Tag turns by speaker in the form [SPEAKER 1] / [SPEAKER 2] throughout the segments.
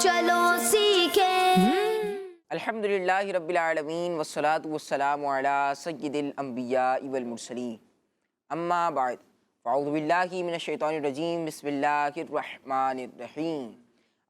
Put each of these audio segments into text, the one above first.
[SPEAKER 1] چلو سیکھیں۔
[SPEAKER 2] الحمدللہ رب العالمین والصلاة والسلام علی سید الانبیاء والمرسلین، اما بعد فاعوذ باللہ من الشیطان الرجیم، بسم اللہ الرحمن الرحیم۔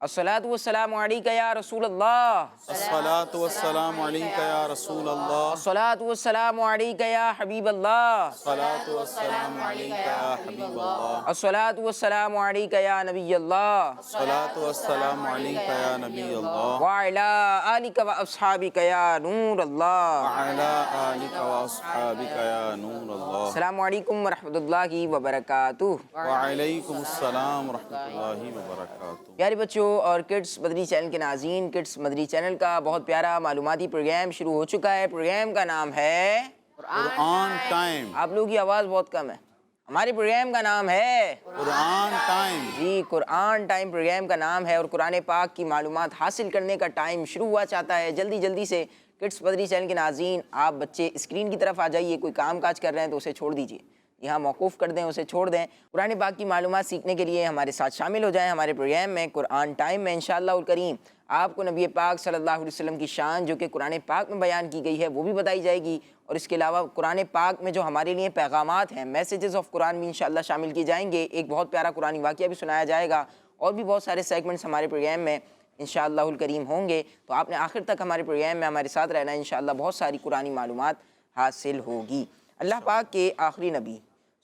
[SPEAKER 2] الصلاة والسلام علیک یا رسول اللہ،
[SPEAKER 3] الصلاة والسلام علیک یا رسول اللہ،
[SPEAKER 2] الصلاة والسلام علیک یا حبیب اللہ،
[SPEAKER 3] الصلاة والسلام علیک یا حبیب اللہ،
[SPEAKER 2] الصلاة والسلام علیک یا نبی اللہ،
[SPEAKER 3] الصلاة والسلام علیک یا نبی اللہ،
[SPEAKER 2] وعلی آلک و اصحابک یا نور اللہ۔
[SPEAKER 3] وعلی آلک واصحابک یا نور اللہ۔
[SPEAKER 2] السلام علیکم ورحمۃ اللہ وبرکاتہ۔
[SPEAKER 3] وعلیکم السلام ورحمۃ اللہ وبرکاتہ۔
[SPEAKER 2] پیارے بچوں اور کڈس مدری چینل کے ناظرین، کڈس مدری چینل کا بہت پیارا معلوماتی پروگرام شروع ہو چکا ہے۔ پروگرام کا نام ہے
[SPEAKER 3] قرآن ٹائم۔
[SPEAKER 2] آپ لوگوں کی آواز بہت کم ہے۔ ہمارے پروگرام کا نام ہے
[SPEAKER 3] قرآن ٹائم۔
[SPEAKER 2] جی قرآن ٹائم پروگرام کا نام ہے، اور قرآن پاک کی معلومات حاصل کرنے کا ٹائم شروع ہوا چاہتا ہے۔ جلدی جلدی سے کڈس مدری چینل کے ناظرین، آپ بچے اسکرین کی طرف آ جائیے۔ کوئی کام کاج کر رہے ہیں تو اسے چھوڑ دیجیے، یہاں موقوف کر دیں، اسے چھوڑ دیں۔ قرآن پاک کی معلومات سیکھنے کے لیے ہمارے ساتھ شامل ہو جائیں ہمارے پروگرام میں قرآن ٹائم میں۔ انشاءاللہ الکریم آپ کو نبی پاک صلی اللہ علیہ وسلم کی شان جو کہ قرآن پاک میں بیان کی گئی ہے وہ بھی بتائی جائے گی، اور اس کے علاوہ قرآن پاک میں جو ہمارے لیے پیغامات ہیں، میسیجز آف قرآن بھی انشاءاللہ شامل کیے جائیں گے۔ ایک بہت پیارا قرآنی واقعہ بھی سنایا جائے گا، اور بھی بہت سارے سیگمنٹس ہمارے پروگرام میں انشاءاللہ الکریم ہوں گے۔ تو آپ نے آخر تک ہمارے پروگرام میں ہمارے ساتھ رہنا ہے، انشاءاللہ بہت ساری قرآنی معلومات حاصل ہوگی۔ اللہ پاک کے آخری نبی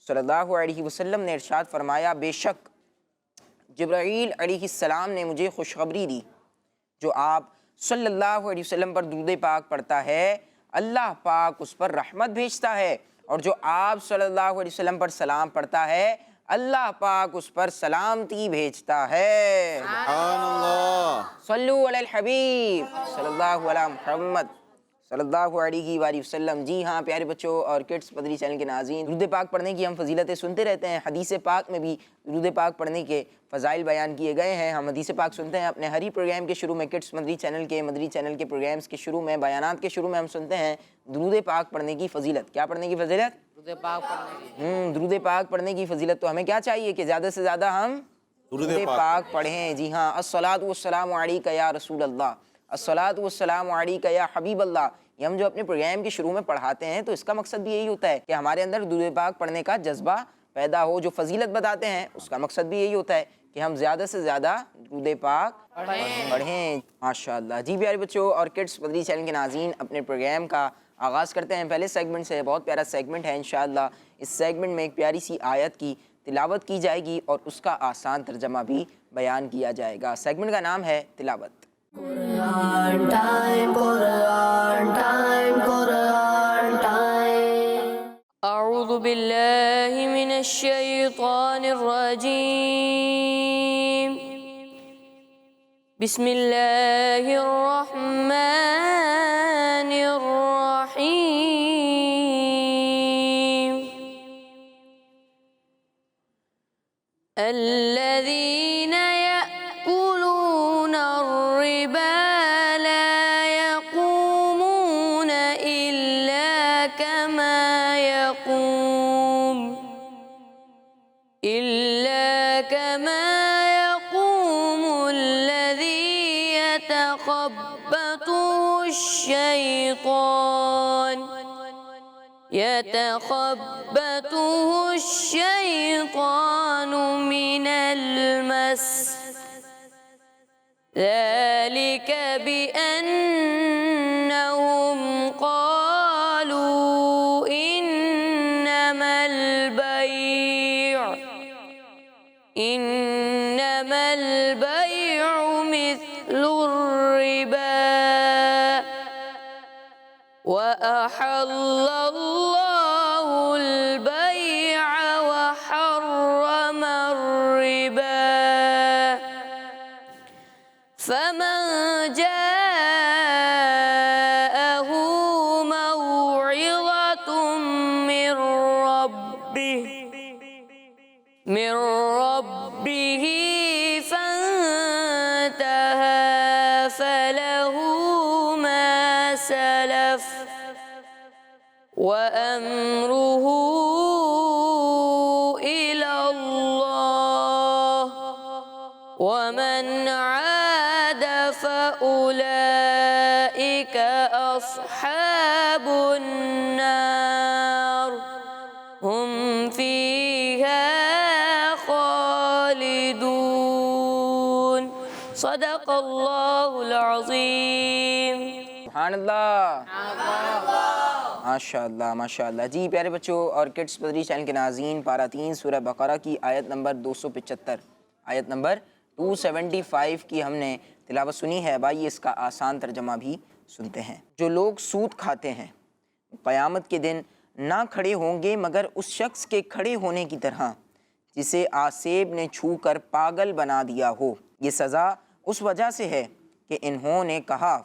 [SPEAKER 2] صلی اللہ علیہ وسلم نے ارشاد فرمایا، بے شک جبرائیل علیہ السلام نے مجھے خوشخبری دی، جو آپ صلی اللہ علیہ وسلم پر درود پاک پڑھتا ہے اللہ پاک اس پر رحمت بھیجتا ہے، اور جو آپ صلی اللہ علیہ وسلم پر سلام پڑھتا ہے اللہ پاک اس پر سلامتی بھیجتا ہے۔
[SPEAKER 3] سبحان اللہ۔
[SPEAKER 2] صلو علی الحبیب صلی اللہ علیہ محمد صلی اللہ علیہ وآلہ وسلم۔ جی ہاں پیارے بچوں اور کڈس مدری چینل کے ناظرین، درود پاک پڑھنے کی ہم فضیلتیں سنتے رہتے ہیں۔ حدیث پاک میں بھی درود پاک پڑھنے کے فضائل بیان کیے گئے ہیں۔ ہم حدیث پاک سنتے ہیں اپنے ہر ہی پروگرام کے شروع میں، کڈس مدری چینل کے پروگرامز کے شروع میں، بیانات کے شروع میں ہم سنتے ہیں درود پاک پڑھنے کی فضیلت۔ کیا پڑھنے کی فضیلت؟ درود پاک پڑھنے کی فضیلت۔ تو ہمیں کیا چاہیے کہ زیادہ سے زیادہ ہم درود پاک پڑھیں۔ جی ہاں، الصلاۃ والسلام علیک یا رسول اللہ، الصلاۃ والسلام علیک یا حبیب اللہ، یہ ہم جو اپنے پروگرام کے شروع میں پڑھاتے ہیں تو اس کا مقصد بھی یہی ہوتا ہے کہ ہمارے اندر درود پاک پڑھنے کا جذبہ پیدا ہو۔ جو فضیلت بتاتے ہیں اس کا مقصد بھی یہی ہوتا ہے کہ ہم زیادہ سے زیادہ درود پاک پڑھیں۔ ماشاءاللہ۔ جی پیارے بچوں اور کڈس مدری چینل کے ناظرین، اپنے پروگرام کا آغاز کرتے ہیں پہلے سیگمنٹ سے۔ بہت پیارا سیگمنٹ ہے انشاءاللہ۔ اس سیگمنٹ میں ایک پیاری سی آیت کی تلاوت کی جائے گی اور اس کا آسان ترجمہ بھی بیان کیا جائے گا۔ سیگمنٹ کا نام ہے تلاوت۔
[SPEAKER 1] قرآن ٹائم، قرآن ٹائم، قرآن ٹائم۔
[SPEAKER 4] اعوذ باللہ من الشیطان الرجیم، بسم اللہ الرحمن الرحیم۔ الذین یأکلون الربا لا یقومون إلا كما يقوم الذي يتخبطه الشيطان من المس، ذلك بأنهم قالوا إنما البيع مثل الربا، وأحل الله البيع وحرم الربا، فمن جاءه موعظة من ربه فانتهى فله ما سلف وأمره إلى الله، ومن ومن عاد فأولئك أصحاب النار هم فيها خالدون صدق الله العظيم
[SPEAKER 2] سبحان اللہ، ماشاءاللہ ماشاءاللہ۔ جی پیارے بچوں اور کڈس پدری چینل کے ناظرین، پارہ 3 سورہ بقرہ کی آیت نمبر 275، آیت نمبر 275 کی ہم نے تلاوت سنی ہے۔ بھائی اس کا آسان ترجمہ بھی سنتے ہیں۔ جو لوگ سود کھاتے ہیں قیامت کے دن نہ کھڑے ہوں گے مگر اس شخص کے کھڑے ہونے کی طرح جسے آسیب نے چھو کر پاگل بنا دیا ہو۔ یہ سزا اس وجہ سے ہے کہ انہوں نے کہا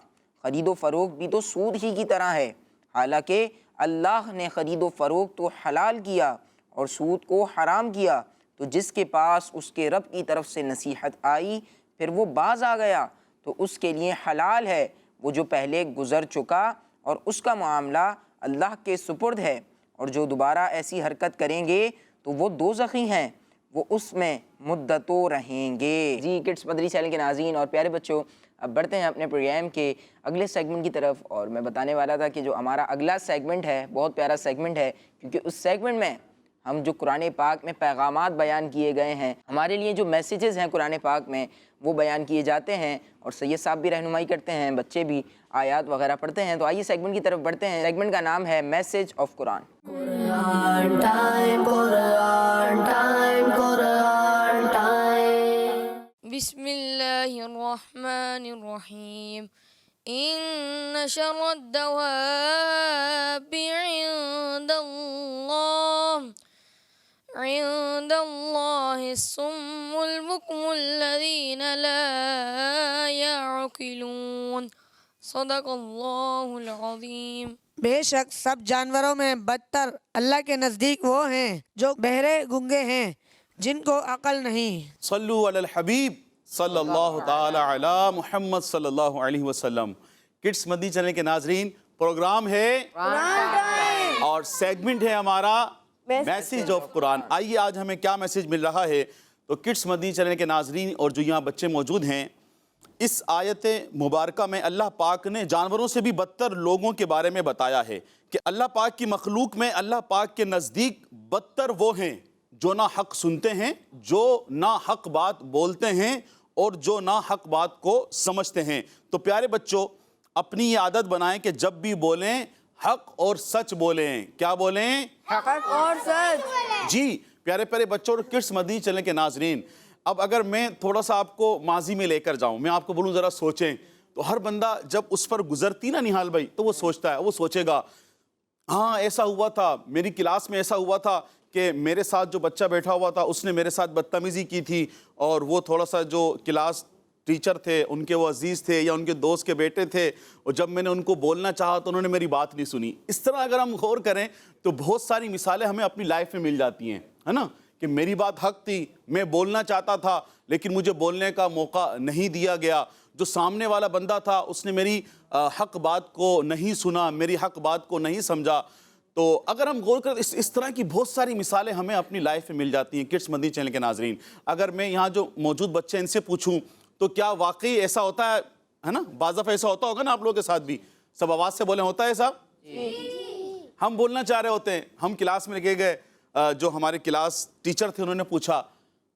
[SPEAKER 2] خرید و فروخت بھی تو سود ہی کی طرح ہے، حالانکہ اللہ نے خرید و فروخت تو حلال کیا اور سود کو حرام کیا۔ تو جس کے پاس اس کے رب کی طرف سے نصیحت آئی پھر وہ باز آ گیا تو اس کے لیے حلال ہے وہ جو پہلے گزر چکا، اور اس کا معاملہ اللہ کے سپرد ہے، اور جو دوبارہ ایسی حرکت کریں گے تو وہ دوزخی ہیں، وہ اس میں مدتوں رہیں گے۔ جی کڈس پدری چینل کے ناظرین اور پیارے بچوں، اب بڑھتے ہیں اپنے پروگرام کے اگلے سیگمنٹ کی طرف، اور میں بتانے والا تھا کہ جو ہمارا اگلا سیگمنٹ ہے بہت پیارا سیگمنٹ ہے، کیونکہ اس سیگمنٹ میں ہم جو قرآن پاک میں پیغامات بیان کیے گئے ہیں، ہمارے لیے جو میسیجز ہیں قرآن پاک میں وہ بیان کیے جاتے ہیں، اور سید صاحب بھی رہنمائی کرتے ہیں، بچے بھی آیات وغیرہ پڑھتے ہیں۔ تو آئیے سیگمنٹ کی طرف بڑھتے ہیں۔ سیگمنٹ کا نام ہے message of Quran.
[SPEAKER 1] Quran time, Quran time, Quran time.
[SPEAKER 4] بسم الله الرحمن الرحيم إن شر الدواب عند الله الصم البكم الذين لا يعقلون صدق الله العظيم۔
[SPEAKER 5] بے شک سب جانوروں میں بدتر اللہ کے نزدیک وہ ہیں جو بہرے گنگے ہیں، جن کو عقل نہیں۔
[SPEAKER 3] صلو علی الحبیب صلی اللہ تعالی علی محمد صلی اللہ علیہ وسلم۔ کڈس مدنی چینل کے ناظرین، پروگرام ہے اور سیگمنٹ ہے ہمارا میسیج آف قرآن۔ آئیے آج ہمیں کیا میسیج مل رہا ہے۔ تو کڈس مدنی چینل کے ناظرین اور جو یہاں بچے موجود ہیں، اس آیت مبارکہ میں اللہ پاک نے جانوروں سے بھی بدتر لوگوں کے بارے میں بتایا ہے کہ اللہ پاک کی مخلوق میں اللہ پاک کے نزدیک بدتر وہ ہیں جو نہ حق سنتے ہیں، جو نہ حق بات بولتے ہیں، اور جو نہ حق بات کو سمجھتے ہیں۔ تو پیارے بچوں، اپنی یہ عادت بنائیں کہ جب بھی بولیں حق اور سچ بولیں۔ کیا بولیں؟
[SPEAKER 5] حق اور سچ۔
[SPEAKER 3] جی پیارے پیارے بچوں اور کڈس مدنی چینل کے ناظرین، اب اگر میں تھوڑا سا آپ کو ماضی میں لے کر جاؤں، میں آپ کو بولوں ذرا سوچیں، تو ہر بندہ جب اس پر گزرتی نا نہال بھائی، تو وہ سوچتا ہے، وہ سوچے گا ہاں ایسا ہوا تھا، میری کلاس میں ایسا ہوا تھا کہ میرے ساتھ جو بچہ بیٹھا ہوا تھا اس نے میرے ساتھ بدتمیزی کی تھی، اور وہ تھوڑا سا جو کلاس ٹیچر تھے ان کے وہ عزیز تھے یا ان کے دوست کے بیٹے تھے، اور جب میں نے ان کو بولنا چاہا تو انہوں نے میری بات نہیں سنی۔ اس طرح اگر ہم غور کریں تو بہت ساری مثالیں ہمیں اپنی لائف میں مل جاتی ہیں، ہے نا، کہ میری بات حق تھی، میں بولنا چاہتا تھا لیکن مجھے بولنے کا موقع نہیں دیا گیا، جو سامنے والا بندہ تھا اس نے میری حق بات کو نہیں سنا، میری حق بات کو نہیں سمجھا۔ تو اگر ہم غور کریں اس طرح کی بہت ساری مثالیں ہمیں اپنی لائف میں مل جاتی ہیں۔ کڈس مدنی چینل کے ناظرین، اگر میں یہاں جو موجود بچے ان سے پوچھوں تو کیا واقعی ایسا ہوتا ہے نا؟ بعض دفعہ ایسا ہوتا ہوگا نا آپ لوگوں کے ساتھ بھی، سب آواز سے بولیں، ہوتا ہے ایسا؟ ہم بولنا چاہ رہے ہوتے ہیں، ہم کلاس میں لگے گئے، جو ہمارے کلاس ٹیچر تھے انہوں نے پوچھا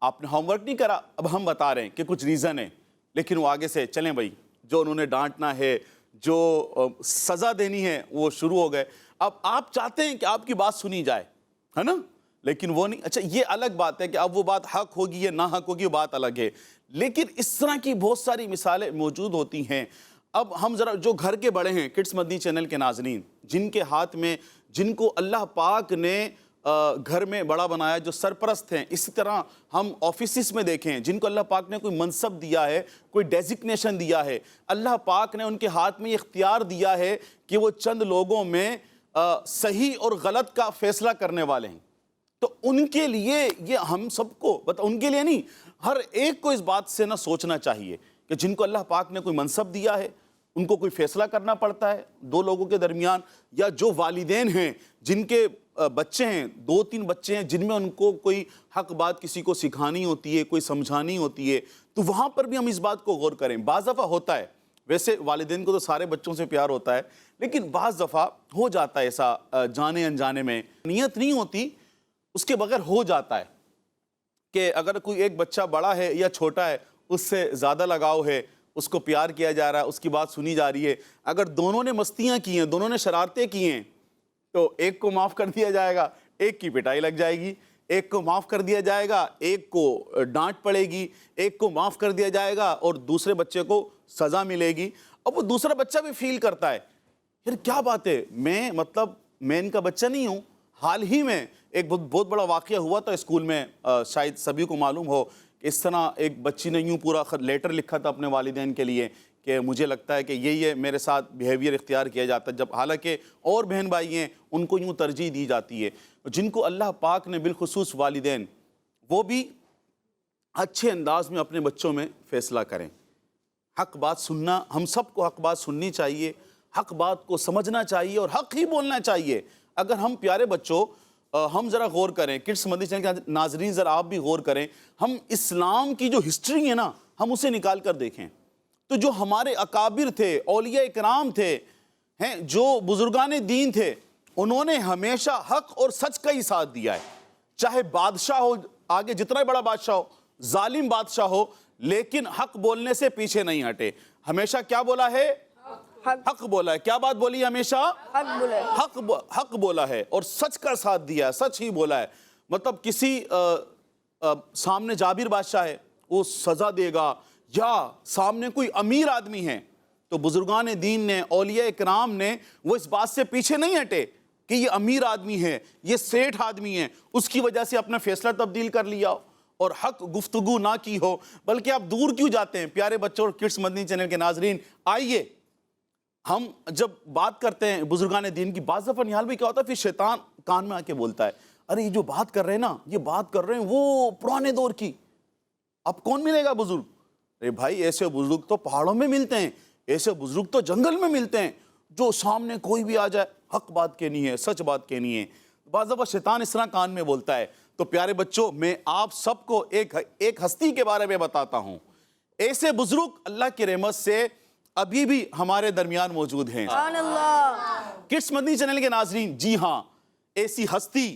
[SPEAKER 3] آپ نے ہوم ورک نہیں کرا، اب ہم بتا رہے ہیں کہ کچھ ریزن ہے، لیکن وہ آگے سے چلیں بھائی، جو انہوں نے ڈانٹنا ہے، جو سزا دینی ہے وہ شروع ہو گئے۔ اب آپ چاہتے ہیں کہ آپ کی بات سنی جائے، ہے نا، لیکن وہ نہیں۔ اچھا یہ الگ بات ہے کہ اب وہ بات حق ہوگی یا نہ حق ہوگی، وہ بات الگ ہے، لیکن اس طرح کی بہت ساری مثالیں موجود ہوتی ہیں۔ اب ہم ذرا جو گھر کے بڑے ہیں کڈس مدنی چینل کے ناظرین، جن کے ہاتھ میں، جن کو اللہ پاک نے گھر میں بڑا بنایا، جو سرپرست ہیں، اسی طرح ہم آفیسز میں دیکھیں جن کو اللہ پاک نے کوئی منصب دیا ہے، کوئی ڈیزگنیشن دیا ہے، اللہ پاک نے ان کے ہاتھ میں یہ اختیار دیا ہے کہ وہ چند لوگوں میں صحیح اور غلط کا فیصلہ کرنے والے ہیں۔ تو ان کے لیے یہ ہم سب کو ان کے لیے نہیں، ہر ایک کو اس بات سے نہ سوچنا چاہیے کہ جن کو اللہ پاک نے کوئی منصب دیا ہے، ان کو کوئی فیصلہ کرنا پڑتا ہے دو لوگوں کے درمیان، یا جو والدین ہیں جن کے بچے ہیں 2-3 بچے ہیں جن میں ان کو کوئی حق بات کسی کو سکھانی ہوتی ہے, کوئی سمجھانی ہوتی ہے, تو وہاں پر بھی ہم اس بات کو غور کریں. بعض دفعہ ہوتا ہے, ویسے والدین کو تو سارے بچوں سے پیار ہوتا ہے, لیکن بعض دفعہ ہو جاتا ہے ایسا جانے انجانے میں, نیت نہیں ہوتی, اس کے بغیر ہو جاتا ہے کہ اگر کوئی ایک بچہ بڑا ہے یا چھوٹا ہے, اس سے زیادہ لگاؤ ہے, اس کو پیار کیا جا رہا ہے, اس کی بات سنی جا رہی ہے, اگر دونوں نے مستیاں کی ہیں, دونوں نے شرارتیں کی ہیں, تو ایک کو معاف کر دیا جائے گا, ایک کی پٹائی لگ جائے گی, ایک کو معاف کر دیا جائے گا, ایک کو ڈانٹ پڑے گی, ایک کو معاف کر دیا جائے گا اور دوسرے بچے کو سزا ملے گی. اور وہ دوسرا بچہ بھی فیل کرتا ہے یار کیا بات ہے, میں ان کا بچہ نہیں ہوں. حال ہی میں ایک بہت بڑا واقعہ ہوا تھا اسکول میں, شاید سبھی کو معلوم ہو کہ اس طرح ایک بچی نے یوں پورا لیٹر لکھا تھا اپنے والدین کے لیے کہ مجھے لگتا ہے کہ یہ میرے ساتھ بیہیویئر اختیار کیا جاتا ہے, جب حالانکہ اور بہن بھائی ہیں ان کو یوں ترجیح دی جاتی ہے. جن کو اللہ پاک نے بالخصوص والدین, وہ بھی اچھے انداز میں اپنے بچوں میں فیصلہ کریں. حق بات سننا, ہم سب کو حق بات سننی چاہیے, حق بات کو سمجھنا چاہیے اور حق ہی بولنا چاہیے. اگر ہم پیارے بچوں, ہم ذرا غور کریں, کڈس مدنی چینل کے ناظرین ذرا آپ بھی غور کریں, ہم اسلام کی جو ہسٹری ہے نا, ہم اسے نکال کر دیکھیں تو جو ہمارے اکابر تھے, اولیاء اکرام تھے, ہیں جو بزرگان دین تھے, انہوں نے ہمیشہ حق اور سچ کا ہی ساتھ دیا ہے. چاہے بادشاہ ہو, آگے جتنا بڑا بادشاہ ہو, ظالم بادشاہ ہو, لیکن حق بولنے سے پیچھے نہیں ہٹے. ہمیشہ کیا بولا ہے؟ حق بولا ہے. کیا بات بولی؟ ہمیشہ حق بولا ہے اور سچ کا ساتھ دیا ہے, سچ ہی بولا ہے. مطلب کسی سامنے جابر بادشاہ ہے, وہ سزا دے گا, یا سامنے کوئی امیر آدمی ہے, تو بزرگان دین نے, اولیاء اکرام نے, وہ اس بات سے پیچھے نہیں ہٹے کہ یہ امیر آدمی ہے, یہ سیٹھ آدمی ہے, اس کی وجہ سے اپنا فیصلہ تبدیل کر لیا ہو اور حق گفتگو نہ کی ہو. بلکہ آپ دور کیوں جاتے ہیں پیارے بچوں اور کڈس مدنی چینل کے ناظرین, آئیے ہم جب بات کرتے ہیں بزرگان دین کی, بعض دفعہ نہال بھی کیا ہوتا ہے, پھر شیطان کان میں آ کے بولتا ہے, ارے یہ جو بات کر رہے ہیں نا, یہ بات کر رہے ہیں وہ پرانے دور کی, اب کون ملے گا بزرگ؟ ارے بھائی ایسے بزرگ تو پہاڑوں میں ملتے ہیں, ایسے بزرگ تو جنگل میں ملتے ہیں, جو سامنے کوئی بھی آ جائے حق بات کہنی ہے, سچ بات کہنی ہے. بعض دفعہ شیطان اس طرح کان میں بولتا ہے. تو پیارے بچوں, میں آپ سب کو ایک ہستی کے بارے میں بتاتا ہوں. ایسے بزرگ اللہ کی رحمت سے ابھی بھی ہمارے درمیان موجود ہیں.
[SPEAKER 1] سبحان اللہ.
[SPEAKER 3] کڈس مدنی چینل کے ناظرین, جی ہاں, ایسی ہستی,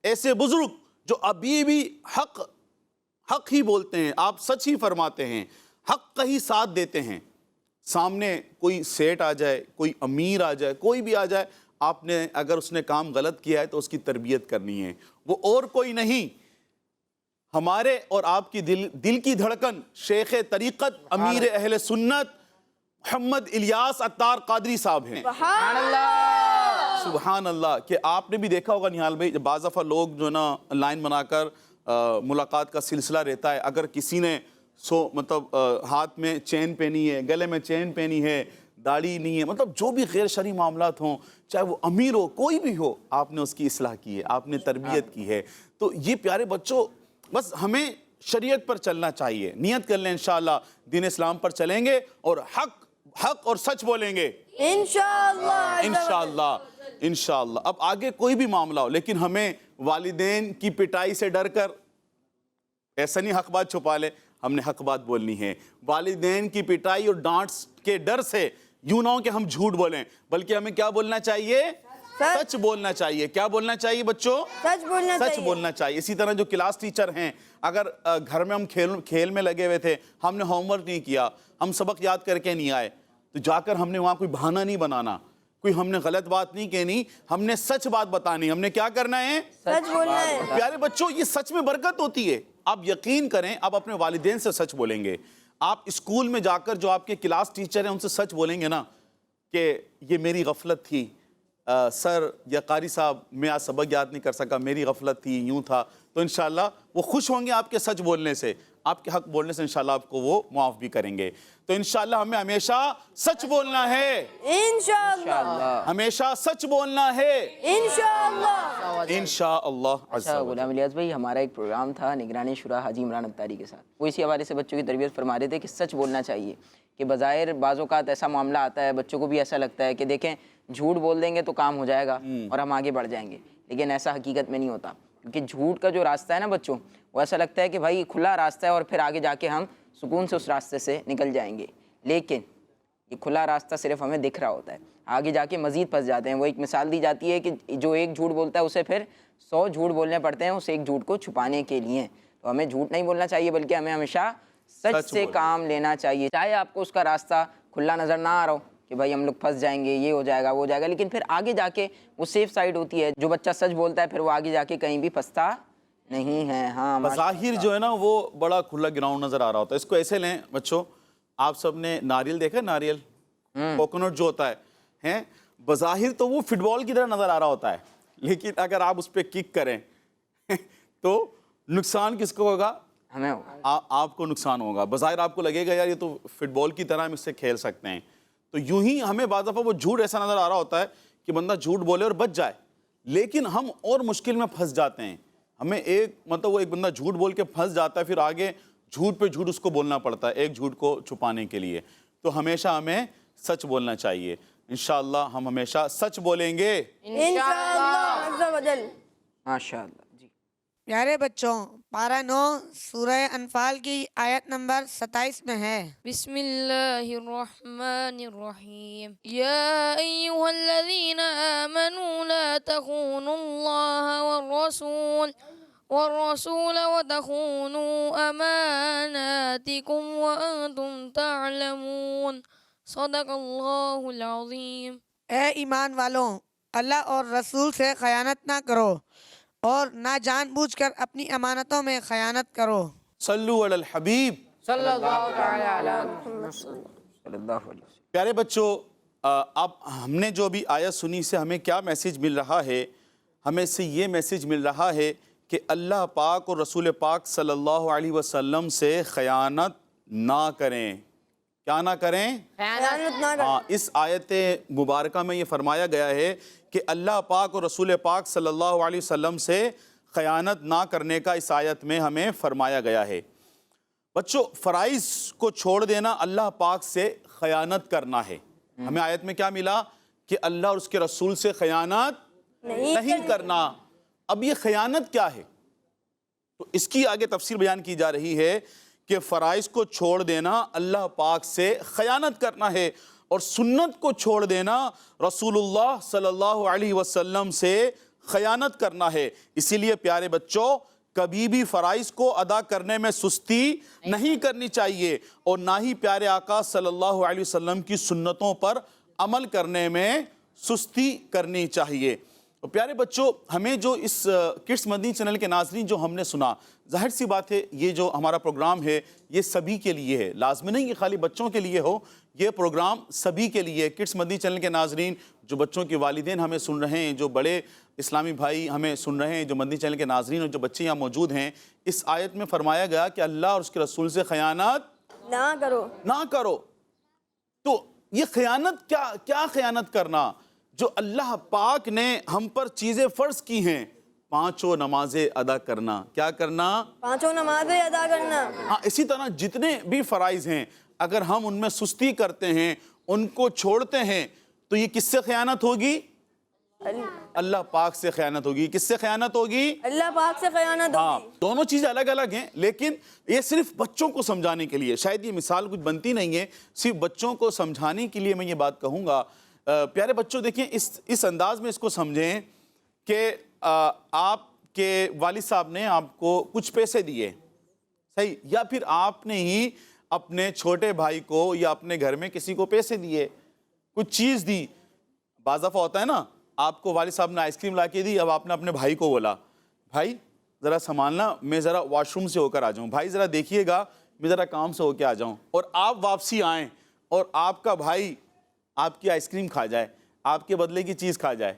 [SPEAKER 3] ایسے بزرگ جو ابھی بھی حق ہی بولتے ہیں, آپ سچ ہی فرماتے ہیں, حق کا ہی ساتھ دیتے ہیں. سامنے کوئی سیٹ آ جائے, کوئی امیر آ جائے, کوئی بھی آ جائے, آپ نے اگر اس نے کام غلط کیا ہے تو اس کی تربیت کرنی ہے. وہ اور کوئی نہیں, ہمارے اور آپ کی دل کی دھڑکن, شیخ طریقت, امیر اہل سنت محمد الیاس عطار قادری صاحب ہیں.
[SPEAKER 1] سبحان اللہ.
[SPEAKER 3] سبحان اللہ. کہ آپ نے بھی دیکھا ہوگا نہال بھائی, بعض دفعہ لوگ جو نا لائن بنا کر ملاقات کا سلسلہ رہتا ہے, اگر کسی نے مطلب ہاتھ میں چین پہنی ہے, گلے میں چین پہنی ہے, داڑھی نہیں ہے, مطلب جو بھی غیر شرعی معاملات ہوں, چاہے وہ امیر ہو, کوئی بھی ہو, آپ نے اس کی اصلاح کی ہے, آپ نے تربیت کی ہے. تو یہ پیارے بچوں, بس ہمیں شریعت پر چلنا چاہیے. نیت کر لیں انشاءاللہ دین اسلام پر چلیں گے اور حق اور سچ بولیں گے
[SPEAKER 1] انشاءاللہ.
[SPEAKER 3] انشاءاللہ. انشاءاللہ. اب آگے کوئی بھی معاملہ ہو, لیکن ہمیں والدین کی پٹائی سے ڈر کر ایسا نہیں حق بات چھپا لے, ہم نے حق بات بولنی ہے. والدین کی پٹائی اور ڈانٹ کے ڈر سے یوں نہ ہو کہ ہم جھوٹ بولیں, بلکہ ہمیں کیا بولنا چاہیے؟ سچ بولنا چاہیے. کیا بولنا چاہیے بچوں؟ سچ بولنا چاہیے. اسی طرح جو کلاس ٹیچر ہیں, اگر گھر میں ہم کھیل میں لگے ہوئے تھے, ہم نے ہوم ورک نہیں کیا, ہم سبق یاد کر کے نہیں آئے, تو جا کر ہم نے وہاں کوئی بہانہ نہیں بنانا, کوئی ہم نے غلط بات نہیں کہنی, ہم نے سچ بات بتانی. ہم نے کیا کرنا ہے؟
[SPEAKER 1] سچ بولنا ہے.
[SPEAKER 3] پیارے بچوں, یہ سچ میں برکت ہوتی ہے. آپ یقین کریں, آپ اپنے والدین سے سچ بولیں گے, آپ اسکول میں جا کر جو آپ کے کلاس ٹیچر ہیں ان سے سچ بولیں گے نا کہ یہ میری غفلت تھی سر یا قاری صاحب, میں آج سبق یاد نہیں کر سکا, میری غفلت تھی, یوں تھا, تو انشاءاللہ وہ خوش ہوں گے آپ کے سچ بولنے سے, آپ کے حق بولنے سے انشاءاللہ آپ کو وہ معاف بھی کریں گے. تو انشاءاللہ ہمیں ہمیشہ سچ بولنا ہے,
[SPEAKER 1] انشاءاللہ.
[SPEAKER 3] ہمیشہ سچ بولنا ہے,
[SPEAKER 1] انشاءاللہ.
[SPEAKER 3] انشاءاللہ.
[SPEAKER 2] اچھا غلام الیاس بھائی, ہمارا ایک پروگرام تھا نگرانی شورا حاجی عمران اتاری کے ساتھ, وہ اسی حوالے سے بچوں کی تربیت فرما رہے تھے کہ سچ بولنا چاہیے. کہ بظاہر بعض اوقات ایسا معاملہ آتا ہے, بچوں کو بھی ایسا لگتا ہے کہ دیکھیں جھوٹ بول دیں گے تو کام ہو جائے گا اور ہم آگے بڑھ جائیں گے, لیکن ایسا حقیقت میں نہیں ہوتا، کیونکہ جھوٹ کا جو راستہ ہے نا بچوں، وہ ایسا لگتا ہے کہ بھائی کھلا راستہ ہے اور پھر آگے جا کے ہم سکون سے اس راستے سے نکل جائیں گے، لیکن یہ کھلا راستہ صرف ہمیں دکھ رہا ہوتا ہے، آگے جا کے مزید پھنس جاتے ہیں۔ وہ ایک مثال دی جاتی ہے کہ جو ایک جھوٹ بولتا ہے اسے پھر 100 جھوٹ بولنے پڑتے ہیں اس ایک جھوٹ کو چھپانے کے لیے۔ تو ہمیں جھوٹ نہیں بولنا چاہیے، بلکہ ہمیں ہمیشہ سچ سے کام لینا چاہیے، چاہے آپ کو اس کا راستہ کھلا نظر نہ آ رہا ہو کہ بھائی ہم لوگ پھنس جائیں گے، یہ ہو جائے گا وہ ہو جائے گا، لیکن پھر آگے جا کے وہ سیف سائڈ ہوتی ہے۔ جو بچہ سچ بولتا ہے پھر وہ آگے جا کے کہیں بھی پھنستا نہیں ہے۔ ہاں
[SPEAKER 3] بظاہر جو ہے نا وہ بڑا کھلا گراؤنڈ نظر آ رہا ہوتا ہے۔ اس کو ایسے لیں بچوں، آپ سب نے ناریل دیکھا ہے، ناریل کوکونٹ جو ہوتا ہے، بظاہر تو وہ فٹ بال کی طرح نظر آ رہا ہوتا ہے، لیکن اگر آپ اس پہ کک کریں تو نقصان کس کو ہوگا؟
[SPEAKER 2] ہمیں
[SPEAKER 3] آپ کو نقصان ہوگا۔ بظاہر آپ کو لگے گا یار یہ تو فٹ بال کی طرح ہم اس سے کھیل سکتے ہیں۔ تو یوں ہی ہمیں بعض دفعہ وہ جھوٹ ایسا نظر آ رہا ہوتا ہے کہ بندہ جھوٹ بولے اور بچ جائے، لیکن ہم اور مشکل میں پھنس جاتے ہیں۔ ہمیں وہ ایک بندہ جھوٹ بول کے پھنس جاتا ہے، پھر آگے جھوٹ پہ جھوٹ اس کو بولنا پڑتا ہے ایک جھوٹ کو چھپانے کے لیے۔ تو ہمیشہ ہمیں سچ بولنا چاہیے۔ انشاءاللہ ہم ہمیشہ سچ بولیں گے
[SPEAKER 1] انشاءاللہ عز و جل۔
[SPEAKER 2] ماشاءاللہ جی۔
[SPEAKER 5] پیارے بچوں، پارہ 9 سورہ انفال کی آیت نمبر 27 میں ہے،
[SPEAKER 4] بسم اللہ الرحمن الرحیم یا ایہا الذین آمنوا لا تخونوا اللہ والرسول وتخونوا اماناتکم وانتم تعلمون، صدق اللہ العظیم۔
[SPEAKER 5] اے ایمان والوں، اللہ اور رسول سے خیانت نہ کرو اور نہ جان بوجھ کر اپنی امانتوں میں خیانت کرو۔
[SPEAKER 3] صلو علی الحبیب
[SPEAKER 2] صلی اللہ علیہ وسلم۔
[SPEAKER 3] پیارے بچوں، اب ہم نے جو بھی آیت سنی سے ہمیں کیا میسیج مل رہا ہے؟ ہمیں اس سے یہ میسیج مل رہا ہے کہ اللہ پاک اور رسول پاک صلی اللہ علیہ وسلم سے خیانت نہ کریں۔ کیا نہ کریں؟
[SPEAKER 1] خیانت نہ کریں۔
[SPEAKER 3] ہاں، اس آیت مبارکہ میں یہ فرمایا گیا ہے کہ اللہ پاک اور رسول پاک صلی اللہ علیہ وسلم سے خیانت نہ کرنے کا اس آیت میں ہمیں فرمایا گیا ہے۔ بچوں، فرائض کو چھوڑ دینا اللہ پاک سے خیانت کرنا ہے۔ ہمیں آیت میں کیا ملا؟ کہ اللہ اور اس کے رسول سے خیانت نہیں کرنا۔ اب یہ خیانت کیا ہے؟ تو اس کی آگے تفسیر بیان کی جا رہی ہے کہ فرائض کو چھوڑ دینا اللہ پاک سے خیانت کرنا ہے، اور سنت کو چھوڑ دینا رسول اللہ صلی اللہ علیہ وسلم سے خیانت کرنا ہے۔ اسی لیے پیارے بچوں، کبھی بھی فرائض کو ادا کرنے میں سستی نہیں کرنی چاہیے، اور نہ ہی پیارے آقا صلی اللہ علیہ وسلم کی سنتوں پر عمل کرنے میں سستی کرنی چاہیے۔ تو پیارے بچوں، ہمیں جو اس کڈس مدنی چینل کے ناظرین جو ہم نے سنا، ظاہر سی بات ہے یہ جو ہمارا پروگرام ہے یہ سبھی کے لیے ہے، لازمی نہیں کہ خالی بچوں کے لیے ہو، یہ پروگرام سبھی کے لیے۔ کڈس مدنی چینل کے ناظرین، جو بچوں کے والدین ہمیں سن رہے ہیں، جو بڑے اسلامی بھائی ہمیں سن رہے ہیں، جو مدنی چینل کے ناظرین اور جو بچے یہاں موجود ہیں، اس آیت میں فرمایا گیا کہ اللہ اور اس کے رسول سے خیانت نہ کرو۔ تو یہ خیانت کیا خیانت کرنا؟ جو اللہ پاک نے ہم پر چیزیں فرض کی ہیں، 5 نمازیں ادا کرنا۔ کیا کرنا؟
[SPEAKER 1] 5 نمازیں ادا کرنا۔
[SPEAKER 3] ہاں، اسی طرح جتنے بھی فرائض ہیں اگر ہم ان میں سستی کرتے ہیں، ان کو چھوڑتے ہیں، تو یہ کس سے خیانت ہوگی؟ اللہ پاک سے خیانت ہوگی۔ کس سے خیانت ہوگی؟
[SPEAKER 1] اللہ پاک سے خیانت
[SPEAKER 3] ہاں،
[SPEAKER 1] ہوگی۔
[SPEAKER 3] دونوں چیزیں الگ الگ ہیں، لیکن یہ صرف بچوں کو سمجھانے کے لیے، شاید یہ مثال کچھ بنتی نہیں ہے، صرف بچوں کو سمجھانے کے لیے میں یہ بات کہوں گا۔ پیارے بچوں، دیکھیں اس انداز میں اس کو سمجھیں کہ آپ کے والد صاحب نے آپ کو کچھ پیسے دیے، صحیح، یا پھر آپ نے ہی اپنے چھوٹے بھائی کو یا اپنے گھر میں کسی کو پیسے دیے، کچھ چیز دی۔ بعض دفعہ ہوتا ہے نا، آپ کو والد صاحب نے آئس کریم لا کے دی، اب آپ نے اپنے بھائی کو بولا، بھائی ذرا سنبھالنا، میں ذرا واش روم سے ہو کر آ جاؤں، بھائی ذرا دیکھیے گا میں ذرا کام سے ہو کے آ جاؤں، اور آپ واپسی آئیں اور آپ کا بھائی آپ کی آئس کریم کھا جائے، آپ کے بدلے کی چیز کھا جائے،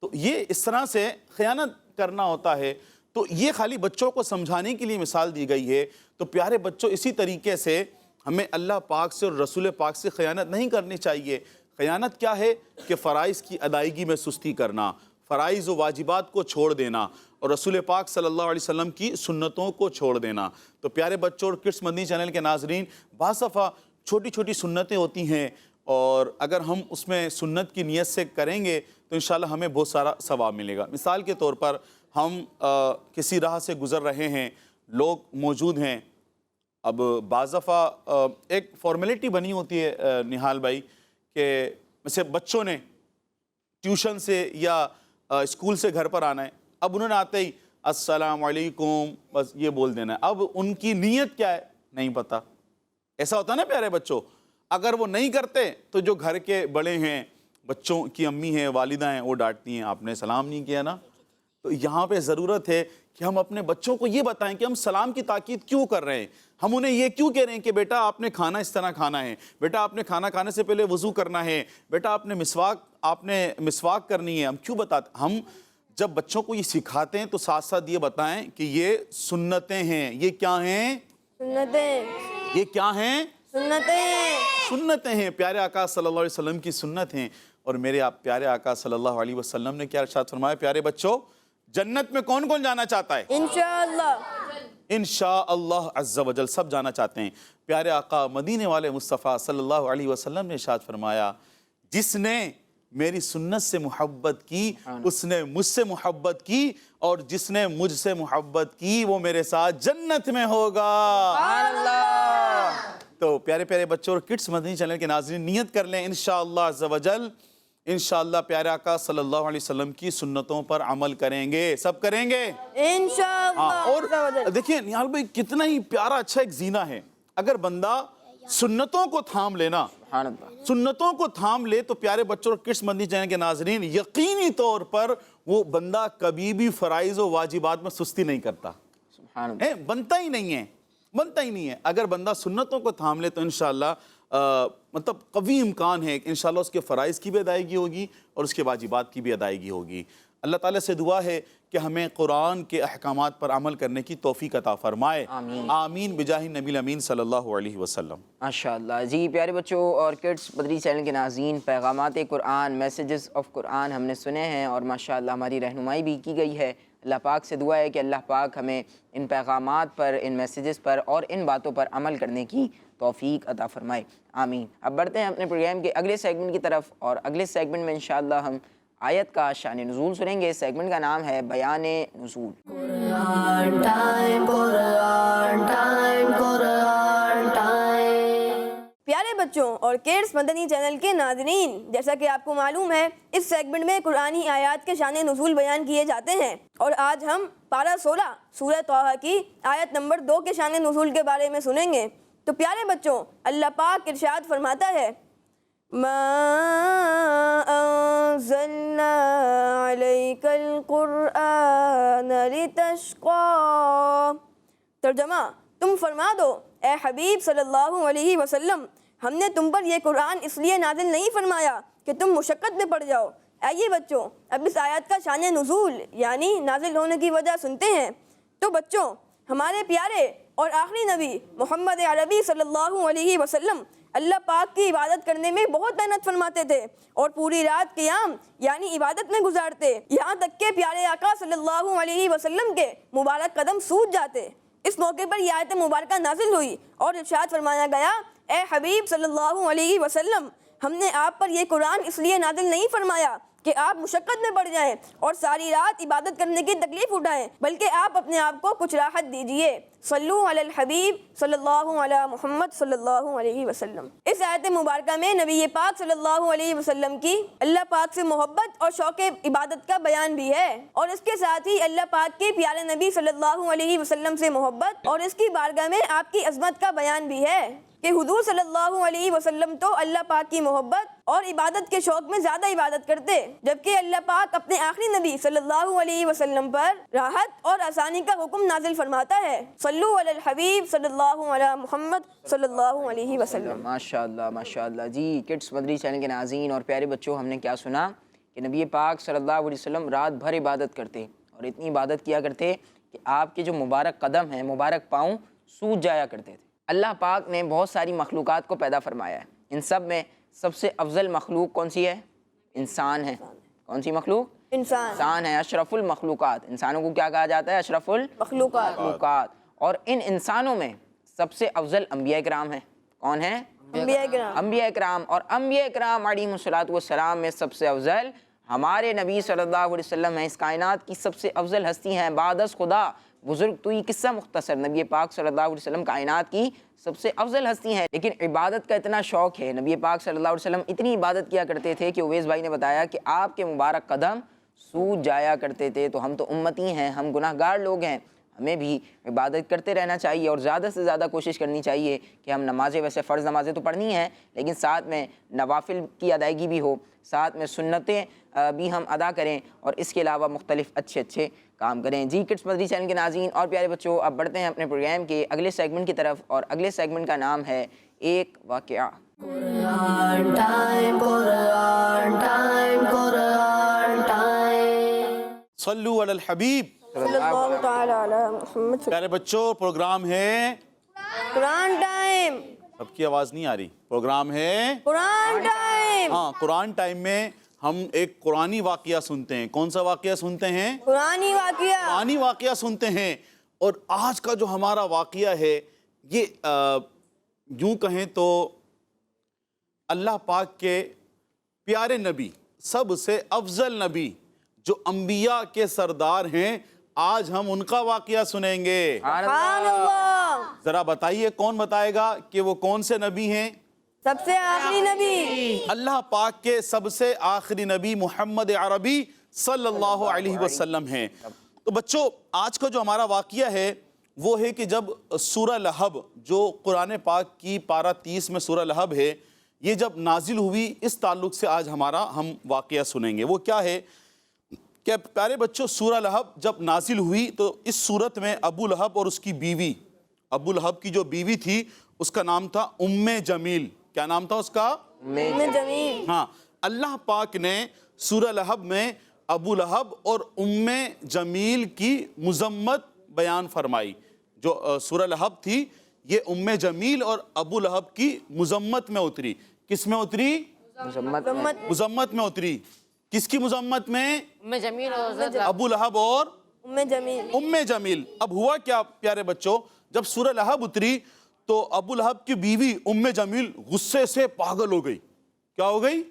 [SPEAKER 3] تو یہ اس طرح سے خیانت کرنا ہوتا ہے۔ تو یہ خالی بچوں کو سمجھانے کے لیے مثال دی گئی ہے۔ تو پیارے بچوں، اسی طریقے سے ہمیں اللہ پاک سے اور رسول پاک سے خیانت نہیں کرنی چاہیے۔ خیانت کیا ہے؟ کہ فرائض کی ادائیگی میں سستی کرنا، فرائض و واجبات کو چھوڑ دینا، اور رسول پاک صلی اللہ علیہ وسلم کی سنتوں کو چھوڑ دینا۔ تو پیارے بچوں اور کڈس مدنی چینل کے ناظرین، بعض دفعہ چھوٹی چھوٹی سنتیں ہوتی ہیں، اور اگر ہم اس میں سنت کی نیت سے کریں گے تو انشاءاللہ ہمیں بہت سارا ثواب ملے گا۔ مثال کے طور پر ہم کسی راہ سے گزر رہے ہیں، لوگ موجود ہیں، اب بعض دفعہ ایک فارمیلٹی بنی ہوتی ہے نہال بھائی کہ جیسے بچوں نے ٹیوشن سے یا اسکول سے گھر پر آنا ہے، اب انہوں نے آتے ہی السلام علیکم بس یہ بول دینا ہے، اب ان کی نیت کیا ہے نہیں پتہ۔ ایسا ہوتا ہے نا پیارے بچوں، اگر وہ نہیں کرتے تو جو گھر کے بڑے ہیں، بچوں کی امی ہیں، والدہ ہیں، وہ ڈانٹتی ہیں آپ نے سلام نہیں کیا نا۔ تو یہاں پہ ضرورت ہے کہ ہم اپنے بچوں کو یہ بتائیں کہ ہم سلام کی تاکید کیوں کر رہے ہیں، ہم انہیں یہ کیوں کہہ رہے ہیں کہ بیٹا آپ نے کھانا اس طرح کھانا ہے، بیٹا آپ نے کھانا کھانے سے پہلے وضو کرنا ہے، بیٹا آپ نے مسواک کرنی ہے۔ ہم کیوں بتاتے؟ ہم جب بچوں کو یہ سکھاتے ہیں تو ساتھ ساتھ یہ بتائیں کہ یہ سنتیں ہیں۔ یہ کیا ہیں؟
[SPEAKER 1] سنتیں۔
[SPEAKER 3] یہ کیا ہیں؟
[SPEAKER 1] سنتیں۔
[SPEAKER 3] سنتیں ہیں، پیارے آقا صلی اللہ علیہ وسلم کی سنت ہیں۔ اور میرے پیارے آقا صلی اللہ علیہ وسلم نے کیا ارشاد فرمایا؟ پیارے بچوں، جنت میں کون کون جانا چاہتا ہے؟
[SPEAKER 1] انشاءاللہ۔
[SPEAKER 3] انشاءاللہ عز و جل سب جانا چاہتے ہیں۔ پیارے آقا مدینے والے مصطفیٰ صلی اللہ علیہ وسلم نے ارشاد فرمایا، جس نے میری سنت سے محبت کی اس نے مجھ سے محبت کی، اور جس نے مجھ سے محبت کی وہ میرے ساتھ جنت میں ہوگا۔ تو پیارے پیارے بچوں اور کڈس مدنی چینل کے ناظرین نیت کر لیں انشاءاللہ عز و جل، انشاءاللہ پیارے آقا صلی اللہ علیہ وسلم کی سنتوں پر عمل کریں گے، سب کریں گے
[SPEAKER 1] انشاءاللہ۔
[SPEAKER 3] اور دیکھیں نہال بھائی کتنا ہی پیارا اچھا ایک زینہ ہے، اگر بندہ سنتوں کو تھام لینا، سنتوں کو تھام لے تو پیارے بچوں اور کڈس مدنی چینل کے ناظرین یقینی طور پر وہ بندہ کبھی بھی فرائض و واجبات میں سستی نہیں کرتا، بنتا ہی نہیں ہے۔ اگر بندہ سنتوں کو تھام لے تو انشاءاللہ مطلب قوی امکان ہے کہ انشاءاللہ اس کے فرائض کی بھی ادائیگی ہوگی اور اس کے واجبات کی بھی ادائیگی ہوگی۔ اللہ تعالیٰ سے دعا ہے کہ ہمیں قرآن کے احکامات پر عمل کرنے کی توفیق عطا فرمائے، آمین بجاہ نبی الامین صلی اللہ علیہ وسلم۔
[SPEAKER 2] ماشاءاللہ جی پیارے بچوں اور کڈس بدری چینل کے ناظرین، پیغامات قرآن، میسیجز آف قرآن ہم نے سنے ہیں اور ماشاءاللہ ہماری رہنمائی بھی کی گئی ہے۔ اللہ پاک سے دعا ہے کہ اللہ پاک ہمیں ان پیغامات پر، ان میسیجز پر اور ان باتوں پر عمل کرنے کی توفیق عطا فرمائے، آمین۔ اب بڑھتے ہیں اپنے پروگرام کے اگلے سیگمنٹ کی طرف، اور اگلے سیگمنٹ میں انشاءاللہ ہم آیت کا شان نزول سنیں گے۔ سیگمنٹ کا نام ہے بیان نزول۔
[SPEAKER 1] پیارے بچوں اور کڈس مدنی چینل کے ناظرین، جیسا کہ آپ کو معلوم ہے اس سیگمنٹ میں قرآنی آیات کے شان نزول بیان کیے جاتے ہیں، اور آج ہم پارہ 16 سورہ طٰہٰ کی آیت نمبر 2 کے شان نزول کے بارے میں سنیں گے۔ تو پیارے بچوں، اللہ پاک ارشاد فرماتا ہے، ما انزلنا علیک القرآن لتشقى۔ ترجمہ، تم فرما دو اے حبیب صلی اللہ علیہ وسلم، ہم نے تم پر یہ قرآن اس لیے نازل نہیں فرمایا کہ تم مشقت میں پڑ جاؤ۔ آئیے بچوں اب اس آیت کا شان نزول یعنی نازل ہونے کی وجہ سنتے ہیں۔ تو بچوں، ہمارے پیارے اور آخری نبی محمد عربی صلی اللہ علیہ وسلم اللہ پاک کی عبادت کرنے میں بہت محنت فرماتے تھے اور پوری رات قیام یعنی عبادت میں گزارتے، یہاں تک کہ پیارے آقا صلی اللہ علیہ وسلم کے مبارک قدم سوج جاتے۔ اس موقع پر یہ آیت مبارکہ نازل ہوئی اور ارشاد فرمایا گیا، اے حبیب صلی اللہ علیہ وسلم، ہم نے آپ پر یہ قرآن اس لیے نازل نہیں فرمایا کہ آپ مشقت میں پڑ جائیں اور ساری رات عبادت کرنے کی تکلیف اٹھائیں، بلکہ آپ اپنے آپ کو کچھ راحت دیجئے۔ صلو علی الحبیب صلی اللہ علی محمد صلی اللہ علیہ وسلم۔ اس آیت مبارکہ میں نبی پاک صلی اللہ علیہ وسلم کی اللہ پاک سے محبت اور شوق عبادت کا بیان بھی ہے، اور اس کے ساتھ ہی اللہ پاک کے پیارے نبی صلی اللہ علیہ وسلم سے محبت اور اس کی بارگاہ میں آپ کی عظمت کا بیان بھی ہے کہ حضور صلی اللہ علیہ وسلم تو اللہ پاک کی محبت اور عبادت کے شوق میں زیادہ عبادت کرتے، جبکہ اللہ پاک اپنے آخری نبی صلی اللہ علیہ وسلم پر راحت اور آسانی کا حکم نازل فرماتا ہے۔ صلو علی الحبیب صلی اللہ علی محمد صلی اللہ علیہ وسلم۔
[SPEAKER 2] ماشاءاللہ ماشاءاللہ جی کڈس مدری چینل کے ناظرین اور پیارے بچوں، ہم نے کیا سنا کہ نبی پاک صلی اللہ علیہ وسلم رات بھر عبادت کرتے اور اتنی عبادت کیا کرتے کہ آپ کے جو مبارک قدم ہیں، مبارک پاؤں سوج جایا کرتے تھے۔ اللہ پاک نے بہت ساری مخلوقات کو پیدا فرمایا ہے، ان سب میں سب سے افضل مخلوق کون سی ہے؟ انسان ہے۔ کون سی مخلوق؟ انسان ہے، اشرف المخلوقات۔ انسانوں کو کیا کہا جاتا ہے؟ اشرف المخلوقات۔ اور ان انسانوں میں سب سے افضل انبیاء کرام ہیں۔ کون ہیں؟
[SPEAKER 1] انبیاء کرام
[SPEAKER 2] انبیاء کرام، اور انبیاء کرام علیہم الصلوۃ والسلام میں سب سے افضل ہمارے نبی صلی اللہ علیہ وسلم ہیں، اس کائنات کی سب سے افضل ہستی ہیں بعد از خدا۔ بزرگ تو یہ قصہ مختصر، نبی پاک صلی اللہ علیہ وسلم کائنات کی سب سے افضل ہستی ہیں، لیکن عبادت کا اتنا شوق ہے، نبی پاک صلی اللہ علیہ وسلم اتنی عبادت کیا کرتے تھے کہ اویس بھائی نے بتایا کہ آپ کے مبارک قدم سوج جایا کرتے تھے۔ تو ہم تو امتی ہیں، ہم گناہ گار لوگ ہیں، ہمیں بھی عبادت کرتے رہنا چاہیے اور زیادہ سے زیادہ کوشش کرنی چاہیے کہ ہم نمازیں، ویسے فرض نمازیں تو پڑھنی ہیں لیکن ساتھ میں نوافل کی ادائیگی بھی ہو، ساتھ میں سنتیں بھی ہم ادا کریں، اور اس کے علاوہ مختلف اچھے کام کریں۔ جی کڈس مدری چینل کے ناظرین اور پیارے بچوں، اب بڑھتے ہیں اپنے پروگرام کے اگلے سیگمنٹ کی طرف، اور اگلے سیگمنٹ کا نام ہے ایک واقعہ۔
[SPEAKER 3] صلو علی الحبیب۔
[SPEAKER 1] صلی اللہ تعالی علی محمد۔
[SPEAKER 3] پیارے بچوں، پروگرام ہے،
[SPEAKER 1] قرآن ٹائم،
[SPEAKER 3] سب کی آواز نہیں آ رہی، پروگرام ہے
[SPEAKER 1] قرآن ٹائم،
[SPEAKER 3] ہاں قرآن ٹائم میں ہم ایک قرآنی واقعہ سنتے ہیں۔ کون سا واقعہ سنتے ہیں؟
[SPEAKER 1] قرآنی واقعہ۔
[SPEAKER 3] قرآنی واقعہ سنتے ہیں، اور آج کا جو ہمارا واقعہ ہے یہ یوں کہیں تو اللہ پاک کے پیارے نبی، سب سے افضل نبی جو انبیاء کے سردار ہیں، آج ہم ان کا واقعہ سنیں گے۔
[SPEAKER 1] سبحان اللہ۔
[SPEAKER 3] ذرا بتائیے کون بتائے گا کہ وہ کون سے نبی ہیں؟
[SPEAKER 1] سب سے آخری نبی،
[SPEAKER 3] اللہ پاک کے سب سے آخری نبی محمد عربی صلی اللہ علیہ وسلم ہیں۔ تو بچوں، آج کا جو ہمارا واقعہ ہے وہ ہے کہ جب سورہ لہب، جو قرآن پاک کی پارہ 30 میں سورہ لہب ہے، یہ جب نازل ہوئی، اس تعلق سے آج ہم واقعہ سنیں گے۔ وہ کیا ہے کہ پیارے بچوں، سورہ لہب جب نازل ہوئی تو اس صورت میں ابو لہب اور اس کی بیوی، ابو لہب کی جو بیوی تھی اس کا نام تھا ام جمیل۔ کیا نام تھا اس کا؟
[SPEAKER 1] ام جمیل۔
[SPEAKER 3] ہاں، اللہ پاک نے سورہ لہب میں ابو لہب اور ام جمیل کی مذمت بیان فرمائی۔ جو سورہ لہب تھی یہ ام جمیل اور ابو لہب کی مذمت میں اتری۔ کس میں اتری؟ مذمت میں اتری۔ کس کی مذمت میں؟ ابو لہب اور
[SPEAKER 1] ام جمیل۔
[SPEAKER 3] ام جمیل۔ اب ہوا کیا پیارے بچوں، جب سورہ لہب اتری تو ابو لہب کی بیوی ام جمیل غصے سے پاگل ہو گئی۔ کیا ہو گئی؟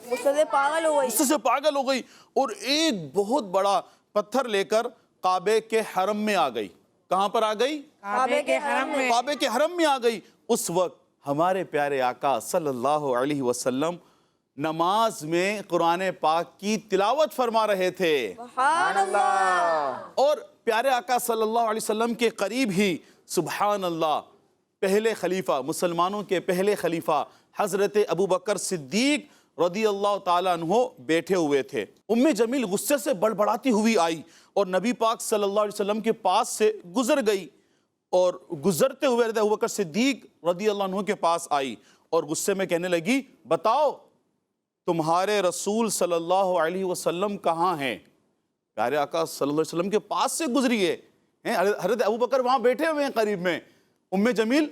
[SPEAKER 1] غصے سے پاگل ہو گئی۔
[SPEAKER 3] غصے سے پاگل ہو گئی، اور ایک بہت بڑا پتھر لے کر کعبے کے حرم میں آ گئی۔ کہاں پر آ گئی؟
[SPEAKER 5] کعبے کے حرم میں۔
[SPEAKER 3] کعبے کے حرم میں آ گئی۔ اس وقت ہمارے پیارے آقا صلی اللہ علیہ وسلم نماز میں قرآن پاک کی تلاوت فرما رہے تھے۔
[SPEAKER 1] سبحان اللہ۔
[SPEAKER 3] اور پیارے آقا صلی اللہ علیہ وسلم کے قریب ہی سبحان اللہ پہلے خلیفہ، مسلمانوں کے پہلے خلیفہ حضرت ابو بکر صدیق رضی اللہ تعالیٰ عنہ بیٹھے ہوئے تھے۔ ام جمیل غصے سے بڑبڑاتی ہوئی آئی اور نبی پاک صلی اللہ علیہ وسلم کے پاس سے گزر گئی، اور گزرتے ہوئے حضرت ابو بکر صدیق رضی اللہ عنہ کے پاس آئی اور غصے میں کہنے لگی، بتاؤ تمہارے رسول صلی اللہ علیہ وسلم کہاں ہیں؟ پیارے آقا صلی اللہ علیہ وسلم کے پاس سے گزری ہے، حضرت ابو بکر وہاں بیٹھے ہوئے ہیں قریب میں، ام جمیل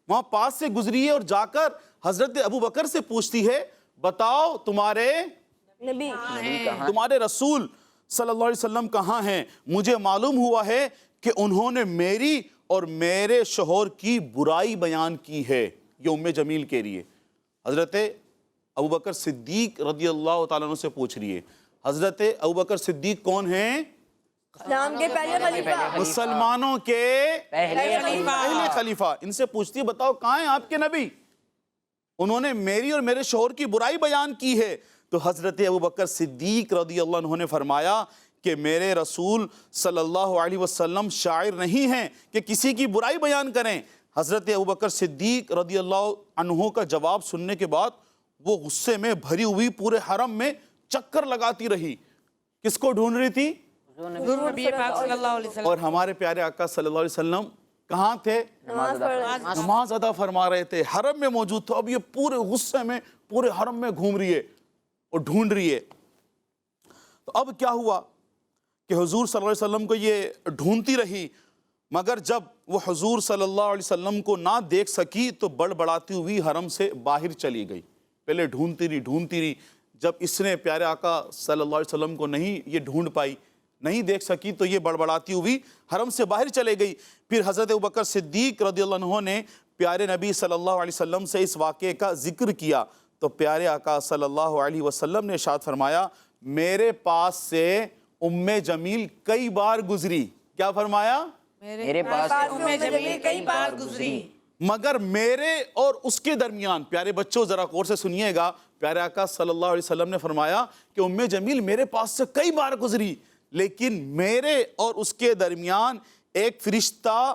[SPEAKER 3] وہاں پاس سے گزری ہے اور جا کر حضرت ابو بکر سے پوچھتی ہے، بتاؤ تمہارے
[SPEAKER 1] نبی،
[SPEAKER 3] تمہارے رسول صلی اللہ علیہ وسلم کہاں ہیں؟ مجھے معلوم ہوا ہے کہ انہوں نے میری اور میرے شوہر کی برائی بیان کی ہے۔ یہ ام جمیل کے لیے حضرت ابو بکر صدیق رضی اللہ تعالیٰ عنہ سے پوچھ رہی ہے۔ حضرت ابو بکر صدیق کون ہیں؟
[SPEAKER 1] اسلام کے پہلے خلیفہ،
[SPEAKER 3] مسلمانوں کے پہلے خلیفہ۔ ان سے پوچھتی ہے، بتاؤ کہاں ہیں آپ کے نبی؟ انہوں نے میری اور میرے شوہر کی برائی بیان کی ہے۔ تو حضرت ابو بکر صدیق رضی اللہ عنہ نے فرمایا کہ میرے رسول صلی اللہ علیہ وسلم شاعر نہیں ہیں کہ کسی کی برائی بیان کریں۔ حضرت ابو بکر صدیق رضی اللہ عنہ کا جواب سننے کے بعد وہ غصے میں بھری ہوئی پورے حرم میں چکر لگاتی رہی۔ کس کو ڈھونڈ رہی تھی؟
[SPEAKER 5] حضور نبی پاک صلی اللہ علیہ وسلم۔
[SPEAKER 3] اور ہمارے پیارے آقا صلی اللہ علیہ وسلم کہاں تھے؟ نماز ادا فرما رہے تھے، حرم میں موجود تھے۔ اب یہ پورے غصے میں پورے حرم میں گھوم رہی ہے اور ڈھونڈ رہی ہے۔ تو اب کیا ہوا کہ حضور صلی اللہ علیہ وسلم کو یہ ڈھونڈتی رہی، مگر جب وہ حضور صلی اللہ علیہ وسلم کو نہ دیکھ سکی تو بڑبڑاتی ہوئی حرم سے باہر چلی گئی۔ پہلے ڈھونڈتی رہی، جب اس نے پیارے آقا صلی اللہ علیہ وسلم کو نہیں یہ ڈھونڈ پائی، نہیں دیکھ سکی، تو یہ بڑبڑاتی ہوئی حرم سے باہر چلے گئی۔ پھر حضرت ابوبکر صدیق رضی اللہ عنہ نے پیارے نبی صلی اللہ علیہ وسلم سے اس واقعے کا ذکر کیا تو پیارے آقا صلی اللہ علیہ وسلم نے ارشاد فرمایا میرے پاس سے ام جمیل کئی بار گزری. کیا فرمایا؟
[SPEAKER 2] میرے پاس
[SPEAKER 5] ام جمیل کئی بار گزری.
[SPEAKER 3] مگر میرے اور اس کے درمیان، پیارے بچوں ذرا غور سے سنیے گا، پیارے آقا صلی اللہ علیہ وسلم نے فرمایا کہ ام جمیل میرے پاس سے کئی بار گزری، لیکن میرے اور اس کے درمیان ایک فرشتہ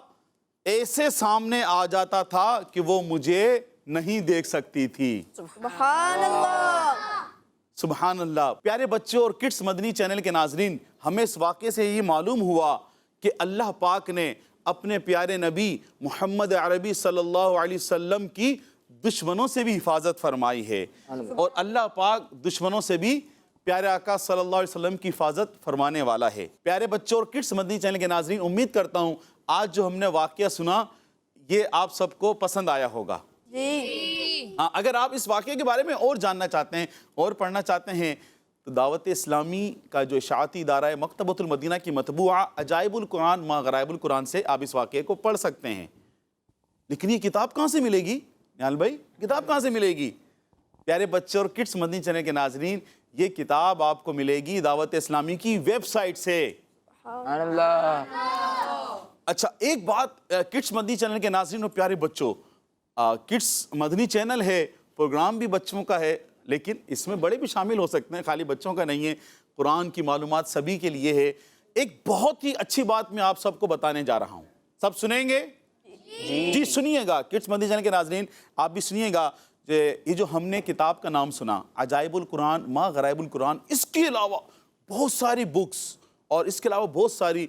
[SPEAKER 3] ایسے سامنے آ جاتا تھا کہ وہ مجھے نہیں دیکھ سکتی تھی.
[SPEAKER 1] سبحان اللہ.
[SPEAKER 3] سبحان اللہ. پیارے بچوں اور کڈس مدنی چینل کے ناظرین، ہمیں اس واقعے سے یہ معلوم ہوا کہ اللہ پاک نے اپنے پیارے نبی محمد عربی صلی اللہ علیہ وسلم کی دشمنوں سے بھی حفاظت فرمائی ہے، اور اللہ پاک دشمنوں سے بھی پیارے آقا صلی اللہ علیہ وسلم کی حفاظت فرمانے والا ہے. پیارے بچوں اور کڈس مدنی چینل کے ناظرین، امید کرتا ہوں آج جو ہم نے واقعہ سنا یہ آپ سب کو پسند آیا ہوگا.
[SPEAKER 1] جی
[SPEAKER 3] ہاں، اگر آپ اس واقعے کے بارے میں اور جاننا چاہتے ہیں اور پڑھنا چاہتے ہیں تو دعوت اسلامی کا جو اشاعتی ادارہ ہے مکتبۃ المدینہ کی مطبوعہ عجائب القرآن ما غرائب القرآن سے آپ اس واقعے کو پڑھ سکتے ہیں. لیکن یہ کتاب کہاں سے ملے گی نیال بھائی؟ کتاب کہاں سے ملے گی؟ پیارے بچے اور کڈس مدنی چینل کے ناظرین، یہ کتاب آپ کو ملے گی دعوت اسلامی کی ویب سائٹ سے.
[SPEAKER 2] سبحان اللہ.
[SPEAKER 3] اچھا ایک بات کڈس مدنی چینل کے ناظرین اور پیارے بچوں، کڈس مدنی چینل ہے، پروگرام بھی بچوں کا ہے، لیکن اس میں بڑے بھی شامل ہو سکتے ہیں، خالی بچوں کا نہیں ہے. قرآن کی معلومات سبھی کے لیے ہے. ایک بہت ہی اچھی بات میں آپ سب کو بتانے جا رہا ہوں. سب سنیں گے؟ جی سنیے گا. کڈس مدنی چینل کے ناظرین آپ بھی سنیے گا. یہ جو ہم نے کتاب کا نام سنا عجائب القرآن ما غرائب القرآن، اس کے علاوہ بہت ساری بکس اور اس کے علاوہ بہت ساری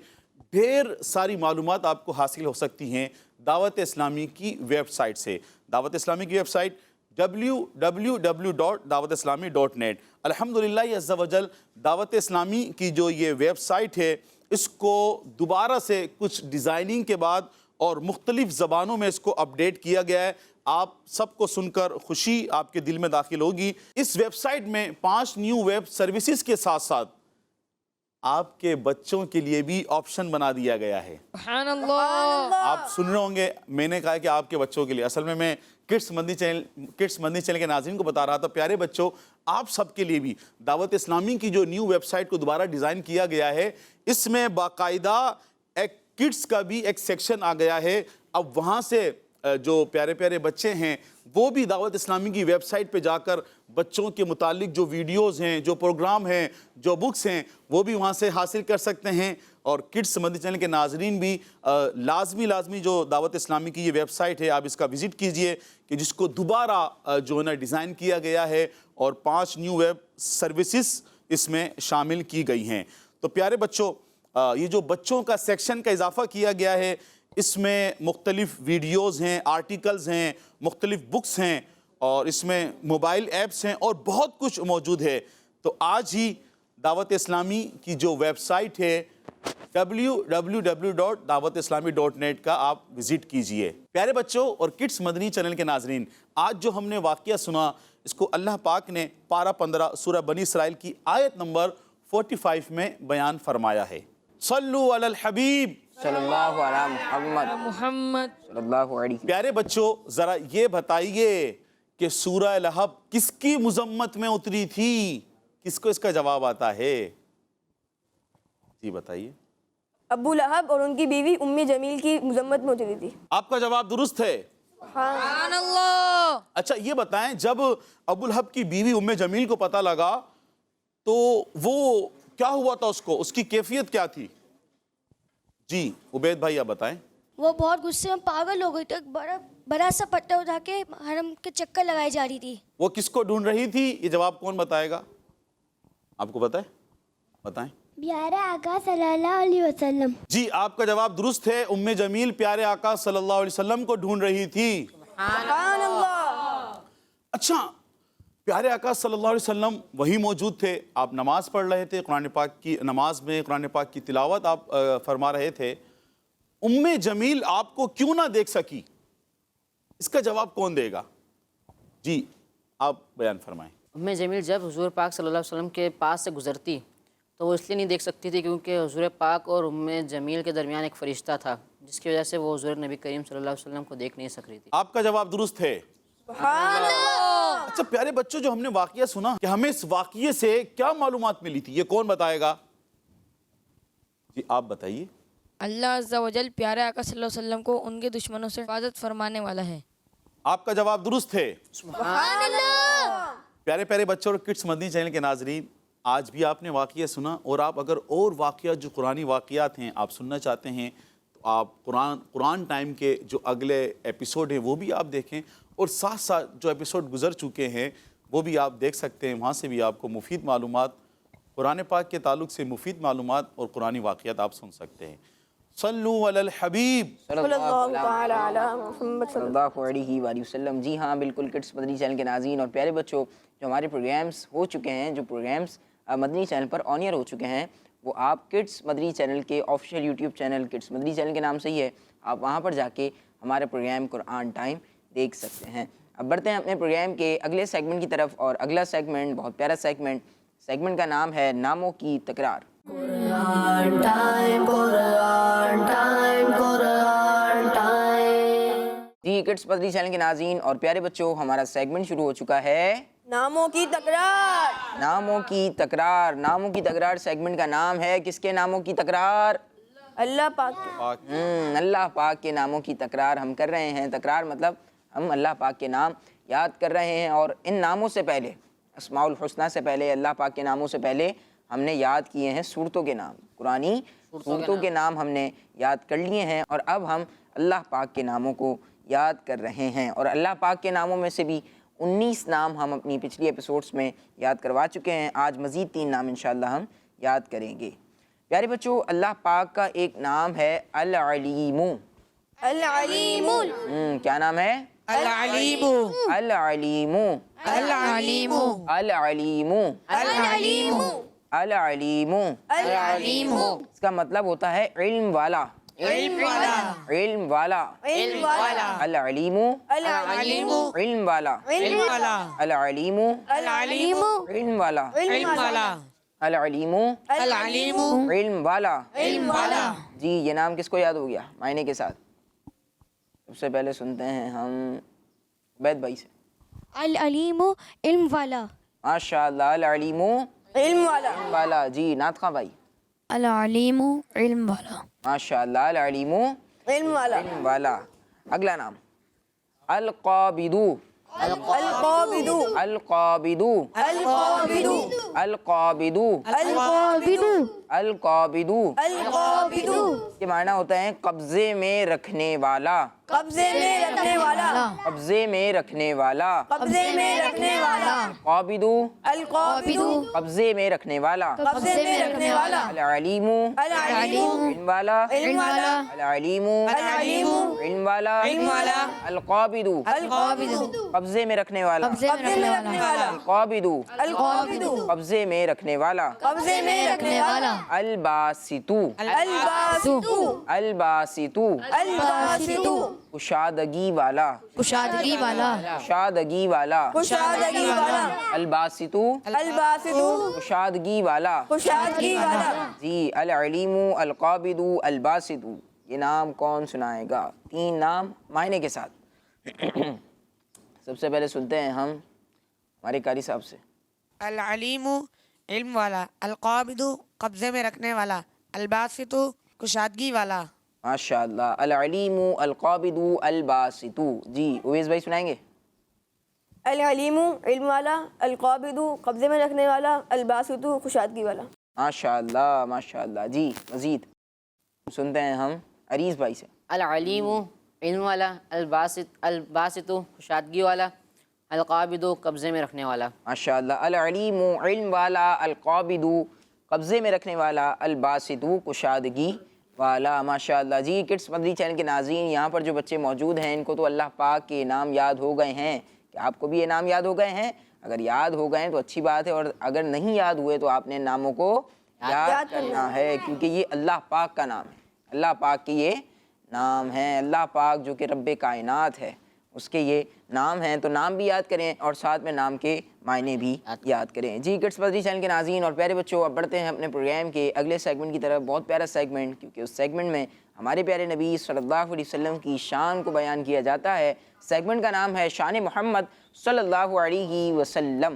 [SPEAKER 3] ڈھیر ساری معلومات آپ کو حاصل ہو سکتی ہیں دعوت اسلامی کی ویب سائٹ سے. دعوت اسلامی کی ویب سائٹ www.dawatislami.net. الحمدللہ عز و جل دعوت اسلامی کی جو یہ ویب سائٹ ہے اس کو دوبارہ سے کچھ ڈیزائننگ کے بعد اور مختلف زبانوں میں اس کو اپڈیٹ کیا گیا ہے. آپ سب کو سن کر خوشی آپ کے دل میں داخل ہوگی. اس ویب سائٹ میں 5 نیو ویب سروسز کے ساتھ ساتھ آپ کے بچوں کے لیے بھی آپشن بنا دیا گیا ہے.
[SPEAKER 4] سبحان اللہ.
[SPEAKER 3] آپ سن رہے ہوں گے، میں نے کہا کہ آپ کے بچوں کے لیے، اصل میں کڈس مدنی چینل کے ناظرین کو بتا رہا تھا. پیارے بچوں، آپ سب کے لیے بھی دعوت اسلامی کی جو نیو ویب سائٹ کو دوبارہ ڈیزائن کیا گیا ہے، اس میں باقاعدہ ایک کڈس کا بھی ایک سیکشن آ گیا ہے. اب وہاں سے جو پیارے پیارے بچے ہیں وہ بھی دعوت اسلامی کی ویب سائٹ پہ جا کر بچوں کے متعلق جو ویڈیوز ہیں، جو پروگرام ہیں، جو بکس ہیں، وہ بھی وہاں سے حاصل کر سکتے ہیں. اور کڈس مدنی چینل کے ناظرین بھی لازمی جو دعوت اسلامی کی یہ ویب سائٹ ہے آپ اس کا وزٹ کیجئے کہ جس کو دوبارہ جو ہے نا ڈیزائن کیا گیا ہے اور 5 نیو ویب سروسز اس میں شامل کی گئی ہیں. تو پیارے بچوں، یہ جو بچوں کا سیکشن کا اضافہ کیا گیا ہے اس میں مختلف ویڈیوز ہیں، آرٹیکلز ہیں، مختلف بکس ہیں اور اس میں موبائل ایپس ہیں اور بہت کچھ موجود ہے. تو آج ہی دعوت اسلامی کی جو ویب سائٹ ہے www.dawatislami.net کا آپ وزٹ کیجئے. پیارے بچوں اور کڈس مدنی چینل کے ناظرین، آج جو ہم نے واقعہ سنا اس کو اللہ پاک نے پارہ 15 سورہ بنی اسرائیل کی آیت نمبر 45 میں بیان فرمایا ہے. صلو علی الحبیب
[SPEAKER 2] صلی اللہ علیہ محمد
[SPEAKER 4] محمد.
[SPEAKER 2] صلی اللہ علیہ.
[SPEAKER 3] پیارے بچوں ذرا یہ بتائیے کہ سورہ لہب کس کی مذمت میں اتری تھی؟ کس کو اس کا جواب آتا ہے؟ جی بتائیے.
[SPEAKER 1] ابو لہب اور ان کی بیوی ام جمیل کی مذمت میں اتری تھی.
[SPEAKER 3] آپ کا جواب درست ہے.
[SPEAKER 4] سبحان اللہ.
[SPEAKER 3] اچھا یہ بتائیں، جب ابو لہب کی بیوی ام جمیل کو پتہ لگا تو وہ کیا ہوا تھا، اس کی کیفیت کیا تھی؟ جی عبید بھائی آپ بتائیں.
[SPEAKER 6] وہ بہت غصے میں پاگل ہو گئی تھی. ایک بڑا سا پتھر اٹھا کے حرم کے چکر لگائی جا رہی تھی.
[SPEAKER 3] وہ کس کو ڈھونڈ رہی تھی؟ یہ جواب کون بتائے گا؟ آپ کو پتہ ہے؟ بتائیں.
[SPEAKER 6] پیارے آقا صلی اللہ علیہ وسلم.
[SPEAKER 3] جی آپ کا جواب درست ہے. ام جمیل پیارے آقا صلی اللہ علیہ وسلم کو ڈھونڈ رہی تھی.
[SPEAKER 1] سبحان اللہ.
[SPEAKER 3] اچھا پیارے آقا صلی اللہ علیہ وسلم وہی موجود تھے، آپ نماز پڑھ رہے تھے، قرآن پاک کی نماز میں قرآن پاک کی تلاوت آپ فرما رہے تھے. ام جمیل آپ کو کیوں نہ دیکھ سکی؟ اس کا جواب کون دے گا؟ جی آپ بیان فرمائیں.
[SPEAKER 7] ام جمیل جب حضور پاک صلی اللہ علیہ وسلم کے پاس سے گزرتی تو وہ اس لیے نہیں دیکھ سکتی تھی کیونکہ حضور پاک اور ام جمیل کے درمیان ایک فرشتہ تھا، جس کی وجہ سے وہ حضور نبی کریم صلی اللہ علیہ وسلم کو دیکھ نہیں سک رہی تھی۔
[SPEAKER 3] آپ کا جواب درست ہے۔ اچھا پیارے بچوں، جو ہم نے واقعہ سنا کہ ہمیں اس واقعے سے کیا معلومات ملی تھی، یہ کون بتائے گا؟ جی آپ بتائیے۔
[SPEAKER 4] اللہ عز و جل پیارے آقا صلی اللہ علیہ وسلم کو ان کے دشمنوں سے حفاظت فرمانے والا ہے۔
[SPEAKER 3] آپ کا جواب درست ہے۔ پیارے پیارے بچوں اور کڈس مدنی چینل کے ناظرین، آج بھی آپ نے واقعہ سنا، اور آپ اگر اور واقعات جو قرآنی واقعات ہیں آپ سننا چاہتے ہیں تو آپ قرآن ٹائم کے جو اگلے ایپیسوڈ ہیں وہ بھی آپ دیکھیں، اور ساتھ ساتھ جو ایپیسوڈ گزر چکے ہیں وہ بھی آپ دیکھ سکتے ہیں۔ وہاں سے بھی آپ کو مفید معلومات، قرآن پاک کے تعلق سے مفید معلومات اور قرآنی واقعات آپ سن سکتے ہیں۔ صلو علی الحبیب
[SPEAKER 2] صلی اللہ علیہ وآلہ وسلم۔ جی ہاں بالکل، کڈس مدنی چینل کے ناظرین اور پیارے بچوں، جو ہمارے پروگرامز ہو چکے ہیں، جو پروگرامز مدنی چینل پر آن ایئر ہو چکے ہیں، وہ آپ کڈس مدنی چینل کے آفیشیل یوٹیوب چینل کڈس مدنی چینل کے نام سے ہی ہے، آپ وہاں پر جا کے ہمارے پروگرام قرآن ٹائم دیکھ سکتے ہیں۔ اب بڑھتے ہیں اپنے پروگرام کے اگلے سیگمنٹ کی طرف، اور اگلا سیگمنٹ بہت پیارا سیگمنٹ کا نام ہے ناموں کی تکرار۔ جی کڈس مدنی چینل کے ناظرین اور پیارے بچوں، ہمارا سیگمنٹ شروع ہو چکا ہے
[SPEAKER 1] ناموں کی تکرار۔
[SPEAKER 2] ناموں کی تکرار۔ ناموں کی تکرار سیگمنٹ کا نام ہے، کس کے ناموں کی تکرار؟
[SPEAKER 1] اللہ پاک
[SPEAKER 2] اللہ پاک کے ناموں کی تکرار ہم کر رہے ہیں۔ تکرار مطلب ہم اللہ پاک کے نام یاد کر رہے ہیں، اور ان ناموں سے پہلے، اسماء الحسنہ سے پہلے، اللہ پاک کے ناموں سے پہلے ہم نے یاد کیے ہیں سورتوں کے نام، قرآنی سورتوں کے نام ہم نے یاد کر لیے ہیں، اور اب ہم اللہ پاک کے ناموں کو یاد کر رہے ہیں۔ اور اللہ پاک کے ناموں میں سے بھی 19 نام ہم اپنی پچھلی ایپیسوڈز میں یاد کروا چکے ہیں۔ آج مزید 3 نام انشاءاللہ ہم یاد کریں گے۔ پیارے بچوں، اللہ پاک کا ایک نام ہے العلیم۔
[SPEAKER 1] العلیم
[SPEAKER 2] کیا نام ہے؟
[SPEAKER 5] العلیم
[SPEAKER 2] العلیم
[SPEAKER 5] العلیم
[SPEAKER 2] العلیم
[SPEAKER 1] العلیم
[SPEAKER 2] العلیم۔
[SPEAKER 1] العلیم
[SPEAKER 2] اس کا مطلب ہوتا ہے علم والا،
[SPEAKER 5] علم والا
[SPEAKER 2] علم والا۔
[SPEAKER 1] علم والا
[SPEAKER 2] العلیم
[SPEAKER 1] العلیم
[SPEAKER 2] علم والا،
[SPEAKER 5] علم والا
[SPEAKER 2] العلیم
[SPEAKER 1] العلیم
[SPEAKER 2] علم والا،
[SPEAKER 5] علم والا
[SPEAKER 2] العلیم
[SPEAKER 5] العلیم
[SPEAKER 2] علم والا۔
[SPEAKER 1] علم والا۔
[SPEAKER 2] جی یہ نام کس کو یاد ہو گیا معنی کے ساتھ؟ سب سے پہلے سنتے ہیں ہم عبید بھائی سے۔
[SPEAKER 6] العلیم علم والا۔
[SPEAKER 2] ماشاء اللہ، العلیم
[SPEAKER 1] علم والا۔
[SPEAKER 2] علم والا۔ جی نعت خواں بھائی۔
[SPEAKER 4] العلیم علم والا۔
[SPEAKER 2] ماشاء اللہ، العلیم
[SPEAKER 1] علم والا۔
[SPEAKER 2] علم والا۔ اگلا نام القابض۔
[SPEAKER 1] القابض
[SPEAKER 2] القابض
[SPEAKER 1] القابض
[SPEAKER 2] القابض
[SPEAKER 1] القابض
[SPEAKER 2] القابض۔
[SPEAKER 1] القابض
[SPEAKER 2] یہ معنی ہوتا ہے قبضے میں رکھنے والا،
[SPEAKER 1] قبضے میں رکھنے والا،
[SPEAKER 2] قبضے میں رکھنے والا۔
[SPEAKER 1] قبضے میں رکھنے والا،
[SPEAKER 2] قابض
[SPEAKER 1] القابض
[SPEAKER 2] قبضے میں رکھنے والا۔
[SPEAKER 1] قبضے میں رکھنے والا،
[SPEAKER 2] العلیم
[SPEAKER 1] العلیم
[SPEAKER 2] علم والا،
[SPEAKER 1] علم والا،
[SPEAKER 2] العلیم
[SPEAKER 1] العلیم
[SPEAKER 2] علم والا،
[SPEAKER 1] علم والا،
[SPEAKER 2] القابض
[SPEAKER 1] القابض
[SPEAKER 2] قبضے میں رکھنے والا،
[SPEAKER 1] قبضے میں رکھنے والا،
[SPEAKER 2] القابض
[SPEAKER 1] القابض
[SPEAKER 2] قبضے میں رکھنے والا،
[SPEAKER 1] قبضے میں رکھنے والا،
[SPEAKER 2] الباسط
[SPEAKER 1] الباسط
[SPEAKER 2] الباسط
[SPEAKER 1] الباسط
[SPEAKER 2] کشادگی والا،
[SPEAKER 4] کشادگی والا۔
[SPEAKER 2] کشادگی والا،
[SPEAKER 1] کشادگی والا،
[SPEAKER 2] الباسط
[SPEAKER 1] الباسط
[SPEAKER 2] کشادگی والا۔
[SPEAKER 1] کشادگی والا۔
[SPEAKER 2] جی العلیم القابض الباسط، یہ نام کون سنائے گا؟ 3 نام معنی کے ساتھ۔ سب سے پہلے سنتے ہیں ہم ہمارے قاری صاحب سے۔
[SPEAKER 5] العلیم علم والا، القابض قبضے میں رکھنے والا، الباسط کشادگی والا۔
[SPEAKER 2] ماشاء اللہ، العلیم القابض الباسط۔ جی اویس بھائی سنائیں گے؟
[SPEAKER 1] العلیم علم والا، القابض قبضے میں رکھنے والا، الباسط کشادگی والا۔
[SPEAKER 2] ماشاء اللہ ماشاء اللہ۔ جی مزید سنتے ہیں ہم عریض بھائی سے۔
[SPEAKER 7] العلیم علم والا، الباسط کشادگی والا، القابض قبضے میں رکھنے والا۔
[SPEAKER 2] ماشاء اللہ، العلیم علم والا، القابض قبضے میں رکھنے والا، الباسط کشادگی والا۔ ماشاء اللہ۔ جی کڈس مدنی چینل کے ناظرین، یہاں پر جو بچے موجود ہیں ان کو تو اللہ پاک کے نام یاد ہو گئے ہیں۔ کہ آپ کو بھی یہ نام یاد ہو گئے ہیں؟ اگر یاد ہو گئے ہیں تو اچھی بات ہے، اور اگر نہیں یاد ہوئے تو آپ نے ناموں کو یاد کرنا ہے، کیونکہ یہ اللہ پاک کا نام ہے۔ اللہ پاک کی یہ نام ہے۔ اللہ پاک جو کہ رب کائنات ہے، اس کے یہ نام ہیں، تو نام بھی یاد کریں اور ساتھ میں نام کے معنی بھی یاد کریں۔ جی کڈس پدری چینل کے ناظرین اور پیارے بچوں، اب بڑھتے ہیں اپنے پروگرام کے اگلے سیگمنٹ کی طرف۔ بہت پیارا سیگمنٹ، کیونکہ اس سیگمنٹ میں ہمارے پیارے نبی صلی اللہ علیہ وسلم کی شان کو بیان کیا جاتا ہے۔ سیگمنٹ کا نام ہے شان محمد صلی اللہ علیہ وسلم۔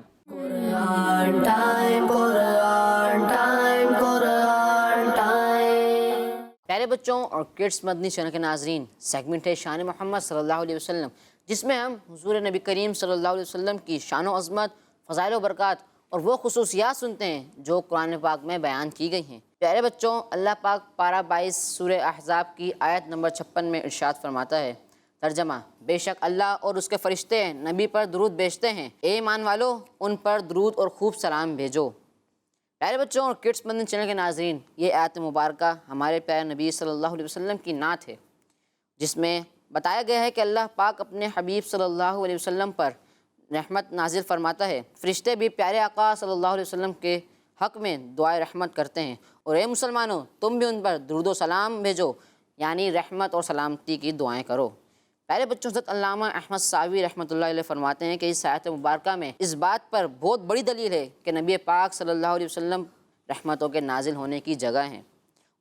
[SPEAKER 7] پیارے بچوں اور کڈس مدنی چینل کے ناظرین، سیگمنٹ ہے شان محمد صلی اللہ علیہ وسلم، جس میں ہم حضور نبی کریم صلی اللہ علیہ وسلم کی شان و عظمت، فضائل و برکات اور وہ خصوصیات سنتے ہیں جو قرآن پاک میں بیان کی گئی ہیں۔ پیارے بچوں، اللہ پاک پارہ 22 سورہ احزاب کی آیت نمبر 56 میں ارشاد فرماتا ہے، ترجمہ: بے شک اللہ اور اس کے فرشتے نبی پر درود بھیجتے ہیں، اے ایمان والو ان پر درود اور خوب سلام بھیجو۔ پیارے بچوں اور کڈس مدنی چینل کے ناظرین، یہ آیت مبارکہ ہمارے پیارے نبی صلی اللہ علیہ وسلم کی نعت ہے، جس میں بتایا گیا ہے کہ اللہ پاک اپنے حبیب صلی اللہ علیہ وسلم پر رحمت نازل فرماتا ہے۔ فرشتے بھی پیارے آقا صلی اللہ علیہ وسلم کے حق میں دعائے رحمت کرتے ہیں، اور اے مسلمانوں تم بھی ان پر درود و سلام بھیجو، یعنی رحمت اور سلامتی کی دعائیں کرو۔ پیارے بچوں، حضرت علامہ احمد سعوی رحمۃ اللہ علیہ فرماتے ہیں کہ اس آیت مبارکہ میں اس بات پر بہت بڑی دلیل ہے کہ نبی پاک صلی اللہ علیہ وسلم رحمتوں کے نازل ہونے کی جگہ ہیں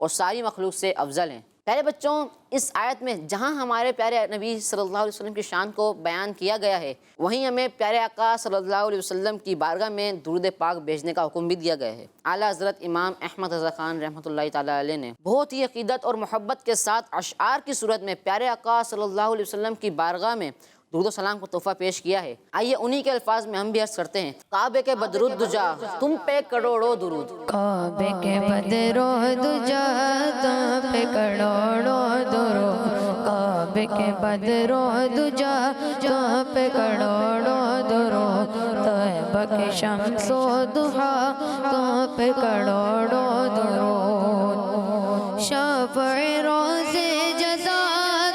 [SPEAKER 7] اور ساری مخلوق سے افضل ہیں۔ پیارے بچوں، اس آیت میں جہاں ہمارے پیارے نبی صلی اللہ علیہ وسلم کی شان کو بیان کیا گیا ہے، وہیں ہمیں پیارے آقا صلی اللہ علیہ وسلم کی بارگاہ میں درود پاک بھیجنے کا حکم بھی دیا گیا ہے۔ اعلیٰ حضرت امام احمد رضا خان رحمۃ اللہ تعالیٰ علیہ نے بہت ہی عقیدت اور محبت کے ساتھ اشعار کی صورت میں پیارے آقا صلی اللہ علیہ وسلم کی بارگاہ میں درود و سلام کو تحفہ پیش کیا ہے۔ آئیے انہی کے الفاظ میں ہم بھی عرض کرتے ہیں، کعبے کے بدرالدجا تم پہ کروڑوں درود،
[SPEAKER 8] کعبے کے بدرالدجا تم پہ کروڑوں درود، کعبے کے بدرالدجا تم پہ کروڑوں درود، طیبہ کے شمس و ضحیٰ تم پہ کروڑوں درود، شفع روز جزا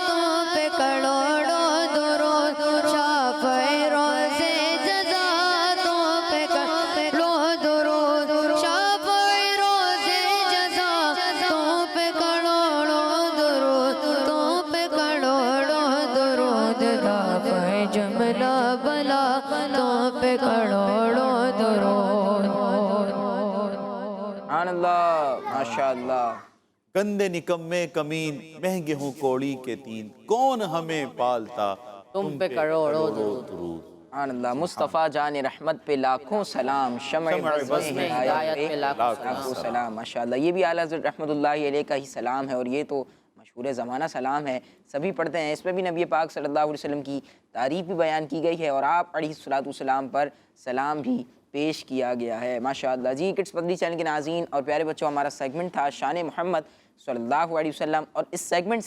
[SPEAKER 8] تم پہ کروڑوں درود، شفع روز جزا تم پہ کروڑوں درود، شفع روز جزا تم پہ کروڑوں درود، تم پہ کروڑوں درود، دافع جملہ بلا تم پہ کروڑوں درود۔
[SPEAKER 2] سبحان اللہ، ماشاء اللہ۔
[SPEAKER 3] گندے نکمے کمین، مہنگے ہوں کوڑی کے تین، کون ہمیں پالتا
[SPEAKER 7] تم پہ کروڑوں درود۔
[SPEAKER 2] سبحان اللہ۔ مصطفیٰ جان رحمت پہ لاکھوں سلام، شمع بزم ہدایت پہ لاکھوں سلام۔ ماشاءاللہ، یہ بھی اعلیٰ حضرت رحمۃ اللہ علیہ کا ہی سلام ہے، اور یہ تو مشہور زمانہ سلام ہے، سبھی پڑھتے ہیں۔ اس میں بھی نبی پاک صلی اللہ علیہ وسلم کی تعریف بھی بیان کی گئی ہے، اور آپ علیہ الصلوۃ والسلام پر سلام بھی پیش کیا گیا ہے۔ ماشاءاللہ۔ جی کڈس پدری چینل کے ناظرین اور پیارے بچوں، ہمارا سیگمنٹ تھا شان محمد صلی اللہ علیہ وسلم، اور اس سیگمنٹ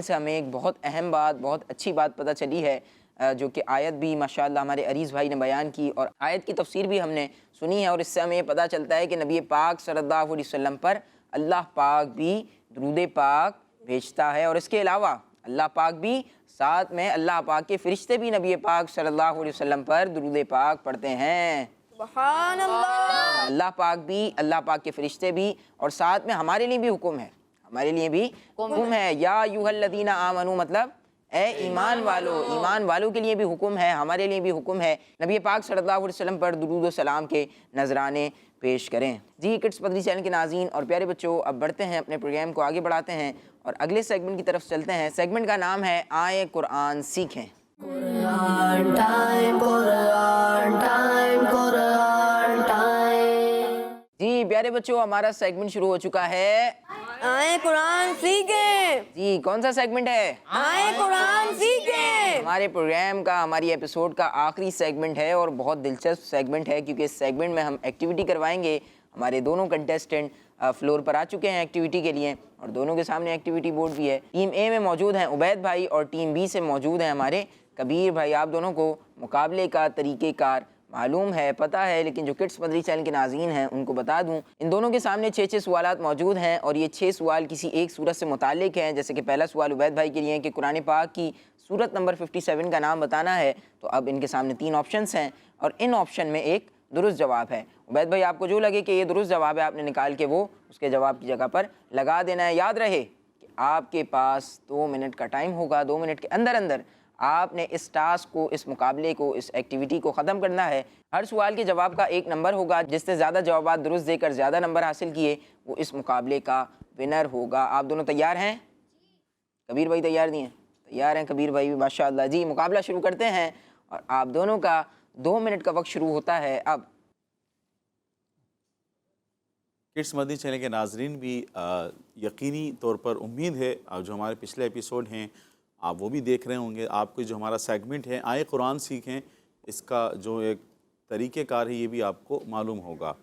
[SPEAKER 2] سے ہمیں ایک بہت اہم بات، بہت اچھی بات پتہ چلی ہے، جو کہ آیت بھی ماشاءاللہ ہمارے عریض بھائی نے بیان کی، اور آیت کی تفسیر بھی ہم نے سنی ہے، اور اس سے ہمیں یہ پتہ چلتا ہے کہ نبی پاک صلی اللہ علیہ وسلم پر اللہ پاک بھی درود پاک بھیجتا ہے، اور اس کے علاوہ اللہ پاک بھی ساتھ میں اللہ پاک کے فرشتے بھی نبی پاک صلی اللہ علیہ وسلم پر درود پاک پڑھتے ہیں۔
[SPEAKER 1] سبحان اللہ۔
[SPEAKER 2] اللہ پاک بھی، اللہ پاک کے فرشتے بھی، اور ساتھ میں ہمارے لیے بھی حکم ہے، ہمارے لیے بھی حکم ہے۔ یا ایھا الذین آمنوا، مطلب اے ایمان والو، ایمان والوں کے لیے بھی حکم ہے، ہمارے لیے بھی حکم ہے، نبی پاک صلی اللہ علیہ وسلم پر درود و سلام کے نذرانے پیش کریں۔ جی کڈس پدری چینل کے ناظرین اور پیارے بچوں، اب بڑھتے ہیں، اپنے پروگرام کو آگے بڑھاتے ہیں اور اگلے سیگمنٹ کی طرف چلتے ہیں۔ سیگمنٹ کا نام ہے آئیں قرآن سیکھیں۔ جی پیارے بچوں، ہمارا سیگمنٹ شروع ہو چکا ہے،
[SPEAKER 1] آئیں قرآن سیکھیں۔
[SPEAKER 2] جی کون سا سیگمنٹ ہے؟
[SPEAKER 1] آئیں قرآن سیکھیں۔
[SPEAKER 2] ہمارے پروگرام کا، ہماری ایپیسوڈ کا آخری سیگمنٹ ہے، اور بہت دلچسپ سیگمنٹ ہے، کیونکہ اس سیگمنٹ میں ہم ایکٹیویٹی کروائیں گے۔ ہمارے دونوں کنٹیسٹنٹ فلور پر آ چکے ہیں ایکٹیویٹی کے لیے، اور دونوں کے سامنے ایکٹیویٹی بورڈ بھی ہے۔ ٹیم اے میں موجود ہیں عبید بھائی، اور ٹیم بی سے موجود ہیں ہمارے کبیر بھائی۔ آپ دونوں کو مقابلے کا طریقہ کار معلوم ہے، پتہ ہے، لیکن جو کڈس مدری چینل کے ناظرین ہیں ان کو بتا دوں، ان دونوں کے سامنے 6 سوالات موجود ہیں، اور یہ 6 سوال کسی ایک سورت سے متعلق ہیں۔ جیسے کہ پہلا سوال عبید بھائی کے لیے ہے کہ قرآن پاک کی سورت نمبر 57 کا نام بتانا ہے، تو اب ان کے سامنے 3 آپشنس ہیں، اور ان آپشن میں ایک درست جواب ہے۔ عبید بھائی آپ کو جو لگے کہ یہ درست جواب ہے، آپ نے نکال کے وہ اس کے جواب کی جگہ پر لگا دینا ہے۔ یاد رہے کہ آپ کے پاس 2 منٹ کا ٹائم ہوگا، 2 منٹ کے اندر اندر آپ نے اس ٹاسک کو، اس مقابلے کو، اس ایکٹیویٹی کو ختم کرنا ہے۔ ہر سوال کے جواب کا ایک نمبر ہوگا، جس سے زیادہ جوابات درست دے کر زیادہ نمبر حاصل کیے وہ اس مقابلے کا ونر ہوگا۔ آپ دونوں تیار ہیں؟ کبیر بھائی تیار نہیں ہیں؟ تیار ہیں کبیر بھائی بھی، ماشاء اللہ۔ جی مقابلہ شروع کرتے ہیں اور آپ دونوں کا 2 منٹ کا وقت شروع ہوتا ہے اب۔
[SPEAKER 3] کڈس مدنی چینل کے ناظرین بھی یقینی طور پر امید ہے جو ہمارے پچھلے ایپیسوڈ ہیں آپ وہ بھی دیکھ رہے ہوں گے۔ آپ کو جو ہمارا سیگمنٹ ہے آئے قرآن سیکھیں، اس کا جو ایک طریقہ کار ہے یہ بھی آپ کو معلوم ہوگا۔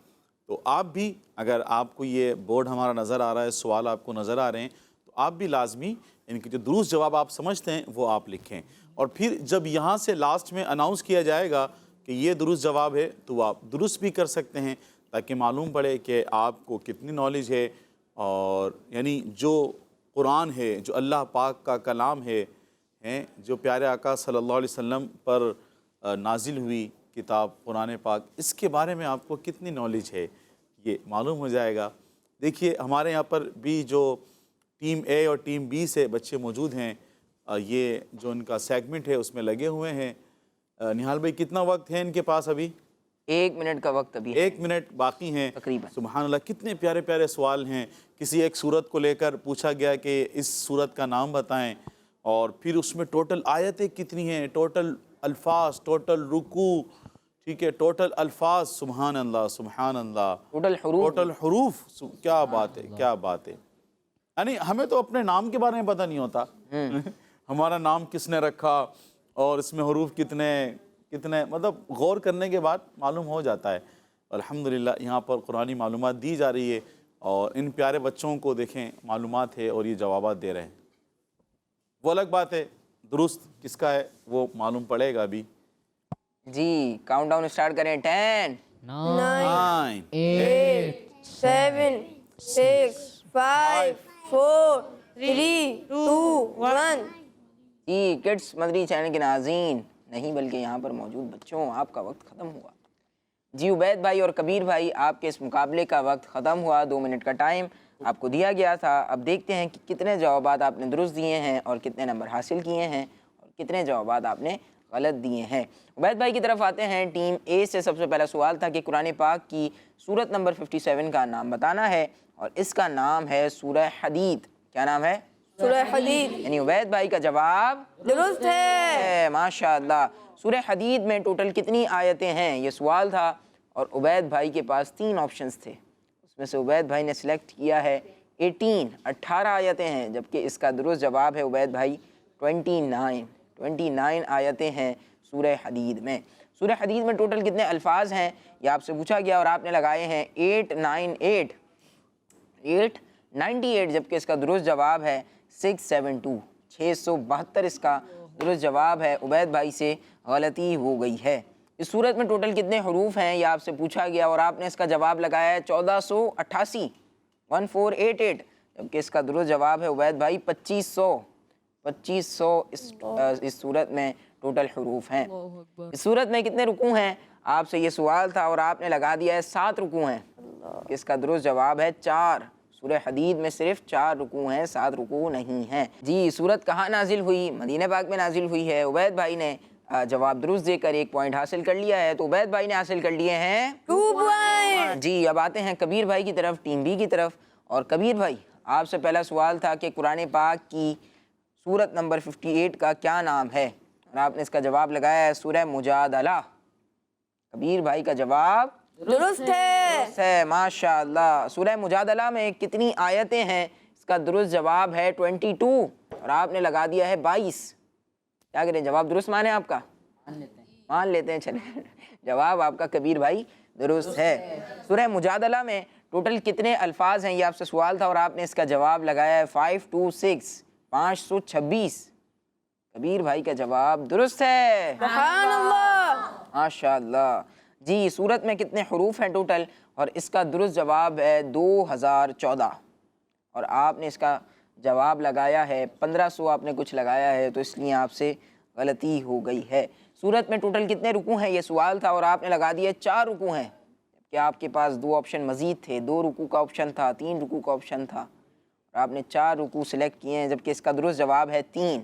[SPEAKER 3] تو آپ بھی اگر آپ کو یہ بورڈ ہمارا نظر آ رہا ہے، سوال آپ کو نظر آ رہے ہیں، تو آپ بھی لازمی ان کے جو درست جواب آپ سمجھتے ہیں وہ آپ لکھیں، اور پھر جب یہاں سے لاسٹ میں اناؤنس کیا جائے گا کہ یہ درست جواب ہے تو وہ آپ درست بھی کر سکتے ہیں، تاکہ معلوم پڑے کہ آپ کو کتنی نالج ہے، اور یعنی جو قرآن ہے، جو اللہ پاک کا کلام ہے، جو پیارے آقا صلی اللہ علیہ وسلم پر نازل ہوئی کتاب قرآن پاک، اس کے بارے میں آپ کو کتنی نالج ہے یہ معلوم ہو جائے گا۔ دیکھیے ہمارے یہاں پر بھی جو ٹیم اے اور ٹیم بی سے بچے موجود ہیں، یہ جو ان کا سیگمنٹ ہے اس میں لگے ہوئے ہیں۔ نہال بھائی کتنا وقت ہے ان کے پاس ابھی؟
[SPEAKER 2] 1 منٹ کا وقت ابھی ہے،
[SPEAKER 3] 1 منٹ باقی ہیں
[SPEAKER 2] تقریباً۔
[SPEAKER 3] سبحان اللہ، کتنے پیارے پیارے سوال ہیں۔ کسی ایک سورت کو لے کر پوچھا گیا کہ اس سورت کا نام بتائیں، اور پھر اس میں ٹوٹل آیتیں کتنی ہیں، ٹوٹل الفاظ، ٹوٹل رکوع، ٹھیک ہے، ٹوٹل الفاظ، سبحان اللہ سبحان اللہ، ٹوٹل حروف، کیا بات ہے کیا بات ہے۔ یعنی ہمیں تو اپنے نام کے بارے میں پتہ نہیں ہوتا ہمارا نام کس نے رکھا اور اس میں حروف کتنے، مطلب غور کرنے کے بعد معلوم ہو جاتا ہے۔ الحمدللہ یہاں پر قرآنی معلومات دی جا رہی ہے، اور ان پیارے بچوں کو دیکھیں معلومات ہے اور یہ جوابات دے رہے ہیں۔ وہ الگ بات ہے درست کس کا ہے وہ معلوم پڑے گا ابھی۔
[SPEAKER 2] جی کاؤنٹ ڈاؤن اسٹارٹ کریں۔ 10
[SPEAKER 3] 9
[SPEAKER 1] 8 7 6 5 4 3 2 1۔
[SPEAKER 2] جی کڈس مدنی چینل کے ناظرین، نہیں بلکہ یہاں پر موجود بچوں، آپ کا وقت ختم ہوا۔ جی عبید بھائی اور کبیر بھائی، آپ کے اس مقابلے کا وقت ختم ہوا۔ 2 منٹ کا ٹائم آپ کو دیا گیا تھا۔ اب دیکھتے ہیں کہ کتنے جوابات آپ نے درست دیے ہیں اور کتنے نمبر حاصل کیے ہیں، اور کتنے جوابات آپ نے غلط دیے ہیں۔ عبید بھائی کی طرف آتے ہیں۔ ٹیم اے سے سب سے پہلا سوال تھا کہ قرآن پاک کی سورت نمبر 57 کا نام بتانا ہے، اور اس کا نام ہے سورہ حدید۔ کیا نام ہے؟
[SPEAKER 1] سورہ حدید۔
[SPEAKER 2] یعنی عبید بھائی کا جواب
[SPEAKER 1] درست ہے۔
[SPEAKER 2] ماشاءاللہ۔ سورہ حدید میں ٹوٹل کتنی آیتیں ہیں یہ سوال تھا، اور عبید بھائی کے پاس 3 آپشنز تھے، اس میں سے عبید بھائی نے سلیکٹ کیا ہے 18 آیتیں ہیں، جبکہ اس کا درست جواب ہے عبید بھائی 29 آیتیں ہیں سورہ حدید میں۔ سورہ حدید میں ٹوٹل کتنے الفاظ ہیں یہ آپ سے پوچھا گیا، اور آپ نے لگائے ہیں 898، جبکہ اس کا درست جواب ہے 672 اس کا درست جواب ہے۔ عبید بھائی سے غلطی ہو گئی ہے۔ اس صورت میں ٹوٹل کتنے حروف ہیں یہ آپ سے پوچھا گیا، اور آپ نے اس کا جواب لگایا ہے 1488، جبکہ اس کا درست جواب ہے عبید بھائی 2500 اس صورت میں ٹوٹل حروف ہیں۔ اس صورت میں کتنے رکوع ہیں آپ سے یہ سوال تھا، اور آپ نے لگا دیا ہے 7 رکوع ہیں، اس کا درست جواب ہے 4۔ سورہ حدید میں صرف 4 رکوع ہیں، 7 رکوع نہیں ہیں۔ جی سورت کہاں نازل ہوئی؟ مدینہ پاک میں نازل ہوئی ہے۔ عبید بھائی نے جواب درست دے کر 1 پوائنٹ حاصل کر لیا ہے، تو عبید بھائی نے حاصل کر لیے ہیں
[SPEAKER 1] 2 پوائنٹ۔
[SPEAKER 2] جی اب آتے ہیں کبیر بھائی کی طرف، ٹیم بی کی طرف۔ اور کبیر بھائی آپ سے پہلا سوال تھا کہ قرآن پاک کی سورت نمبر 58 کا کیا نام ہے، اور آپ نے اس کا جواب لگایا ہے سورہ مجادلہ۔ کبیر بھائی کا جواب
[SPEAKER 1] درست ہے۔
[SPEAKER 2] ماشاءاللہ۔ سورہ مجادلہ میں کتنی آیتیں ہیں؟ اس کا درست جواب ہے 22، اور آپ نے لگا دیا ہے 22۔ کیا کریں، جواب درست مانے آپ کا؟ مان لیتے ہیں، چلیں جواب آپ کا کبیر بھائی درست ہے۔ سورہ مجادلہ میں ٹوٹل کتنے الفاظ ہیں یہ آپ سے سوال تھا، اور آپ نے اس کا جواب لگایا ہے 526۔ کبیر بھائی کا جواب درست ہے۔
[SPEAKER 1] سبحان اللہ۔
[SPEAKER 2] ماشاءاللہ۔ جی سورت میں کتنے حروف ہیں ٹوٹل، اور اس کا درست جواب ہے 2014، اور آپ نے اس کا جواب لگایا ہے 1500، آپ نے کچھ لگایا ہے تو اس لیے آپ سے غلطی ہو گئی ہے۔ سورت میں ٹوٹل کتنے رکوع ہیں یہ سوال تھا، اور آپ نے لگا دیا 4 رکوع ہیں، کہ آپ کے پاس 2 آپشن مزید تھے، 2 رکوع کا آپشن تھا، 3 رکوع کا آپشن تھا، اور آپ نے 4 رکوع سلیکٹ کیے ہیں، جبکہ اس کا درست جواب ہے 3۔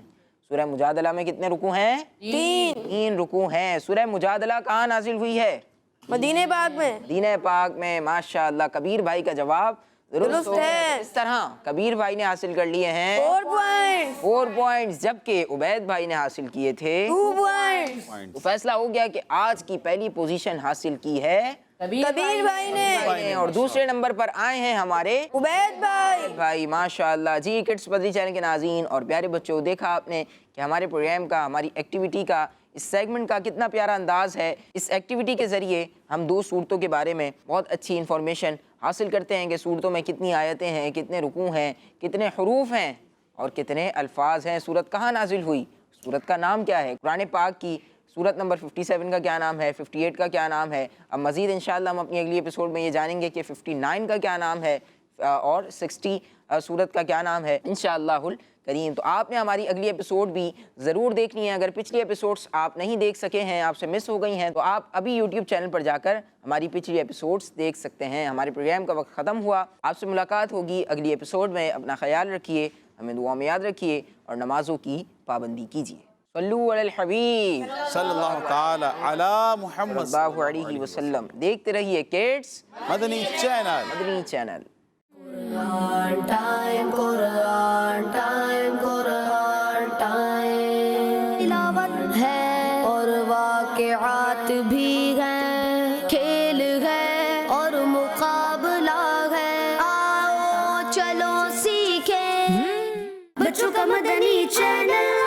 [SPEAKER 2] سورہ مجادلہ میں کتنے رکوع ہیں؟ 3 رکوع ہیں. سورہ مجادلہ کہاں نازل ہوئی ہے؟
[SPEAKER 1] مدینہ پاک میں.
[SPEAKER 2] مدینہ پاک میں. ماشاءاللہ کبیر بھائی کا جواب درست
[SPEAKER 1] ہے.
[SPEAKER 2] اس طرح کبیر بھائی نے حاصل کر لیے ہیں
[SPEAKER 1] 4
[SPEAKER 2] پوائنٹس، جبکہ عبید بھائی نے حاصل کیے تھے
[SPEAKER 1] 2 پوائنٹس.
[SPEAKER 2] تو فیصلہ ہو گیا کہ آج کی پہلی پوزیشن حاصل کی ہے
[SPEAKER 1] کبیر بھائی نے
[SPEAKER 2] اور دوسرے نمبر پر آئے ہیں ہمارے
[SPEAKER 1] عبید
[SPEAKER 2] بھائی. ماشاءاللہ. جی کڈس بدری چینل کے ناظرین اور پیارے بچوں، دیکھا آپ نے کہ ہمارے پروگرام کا، ہماری ایکٹیویٹی کا، اس سیگمنٹ کا کتنا پیارا انداز ہے. اس ایکٹیویٹی کے ذریعے ہم 2 صورتوں کے بارے میں بہت اچھی انفارمیشن حاصل کرتے ہیں کہ صورتوں میں کتنی آیتیں ہیں، کتنے رکوع ہیں، کتنے حروف ہیں اور کتنے الفاظ ہیں. صورت کہاں نازل ہوئی، صورت کا نام کیا ہے، قرآن پاک کی صورت نمبر 57 کا کیا نام ہے، 58 کا کیا نام ہے. اب مزید انشاءاللہ ہم اپنی اگلی ایپیسوڈ میں یہ جانیں گے کہ 59 کا کیا نام ہے اور 60 صورت کا کیا نام ہے انشاءاللہ الکریم. تو آپ نے ہماری اگلی ایپیسوڈ بھی ضرور دیکھنی ہے. اگر پچھلی ایپیسوڈز آپ نہیں دیکھ سکے ہیں، آپ سے مس ہو گئی ہیں، تو آپ ابھی یوٹیوب چینل پر جا کر ہماری پچھلی ایپیسوڈز دیکھ سکتے ہیں. ہمارے پروگرام کا وقت ختم ہوا. آپ سے ملاقات ہوگی اگلی ایپیسوڈ میں. اپنا خیال رکھیے، ہمیں دعا میں یاد رکھیے اور نمازوں کی پابندی کیجیے. صلو علی الحبیب
[SPEAKER 3] صلی اللہ تعالی علی محمد
[SPEAKER 2] صلی اللہ علیہ وسلم. دیکھتے رہیے کڈس
[SPEAKER 3] مدنی چینل.
[SPEAKER 2] مدنی چینل.
[SPEAKER 8] تلاوت ہے اور واقعات بھی ہیں، کھیل ہے اور مقابلہ ہے، آؤ چلو سیکھیں بچوں کا مدنی چینل.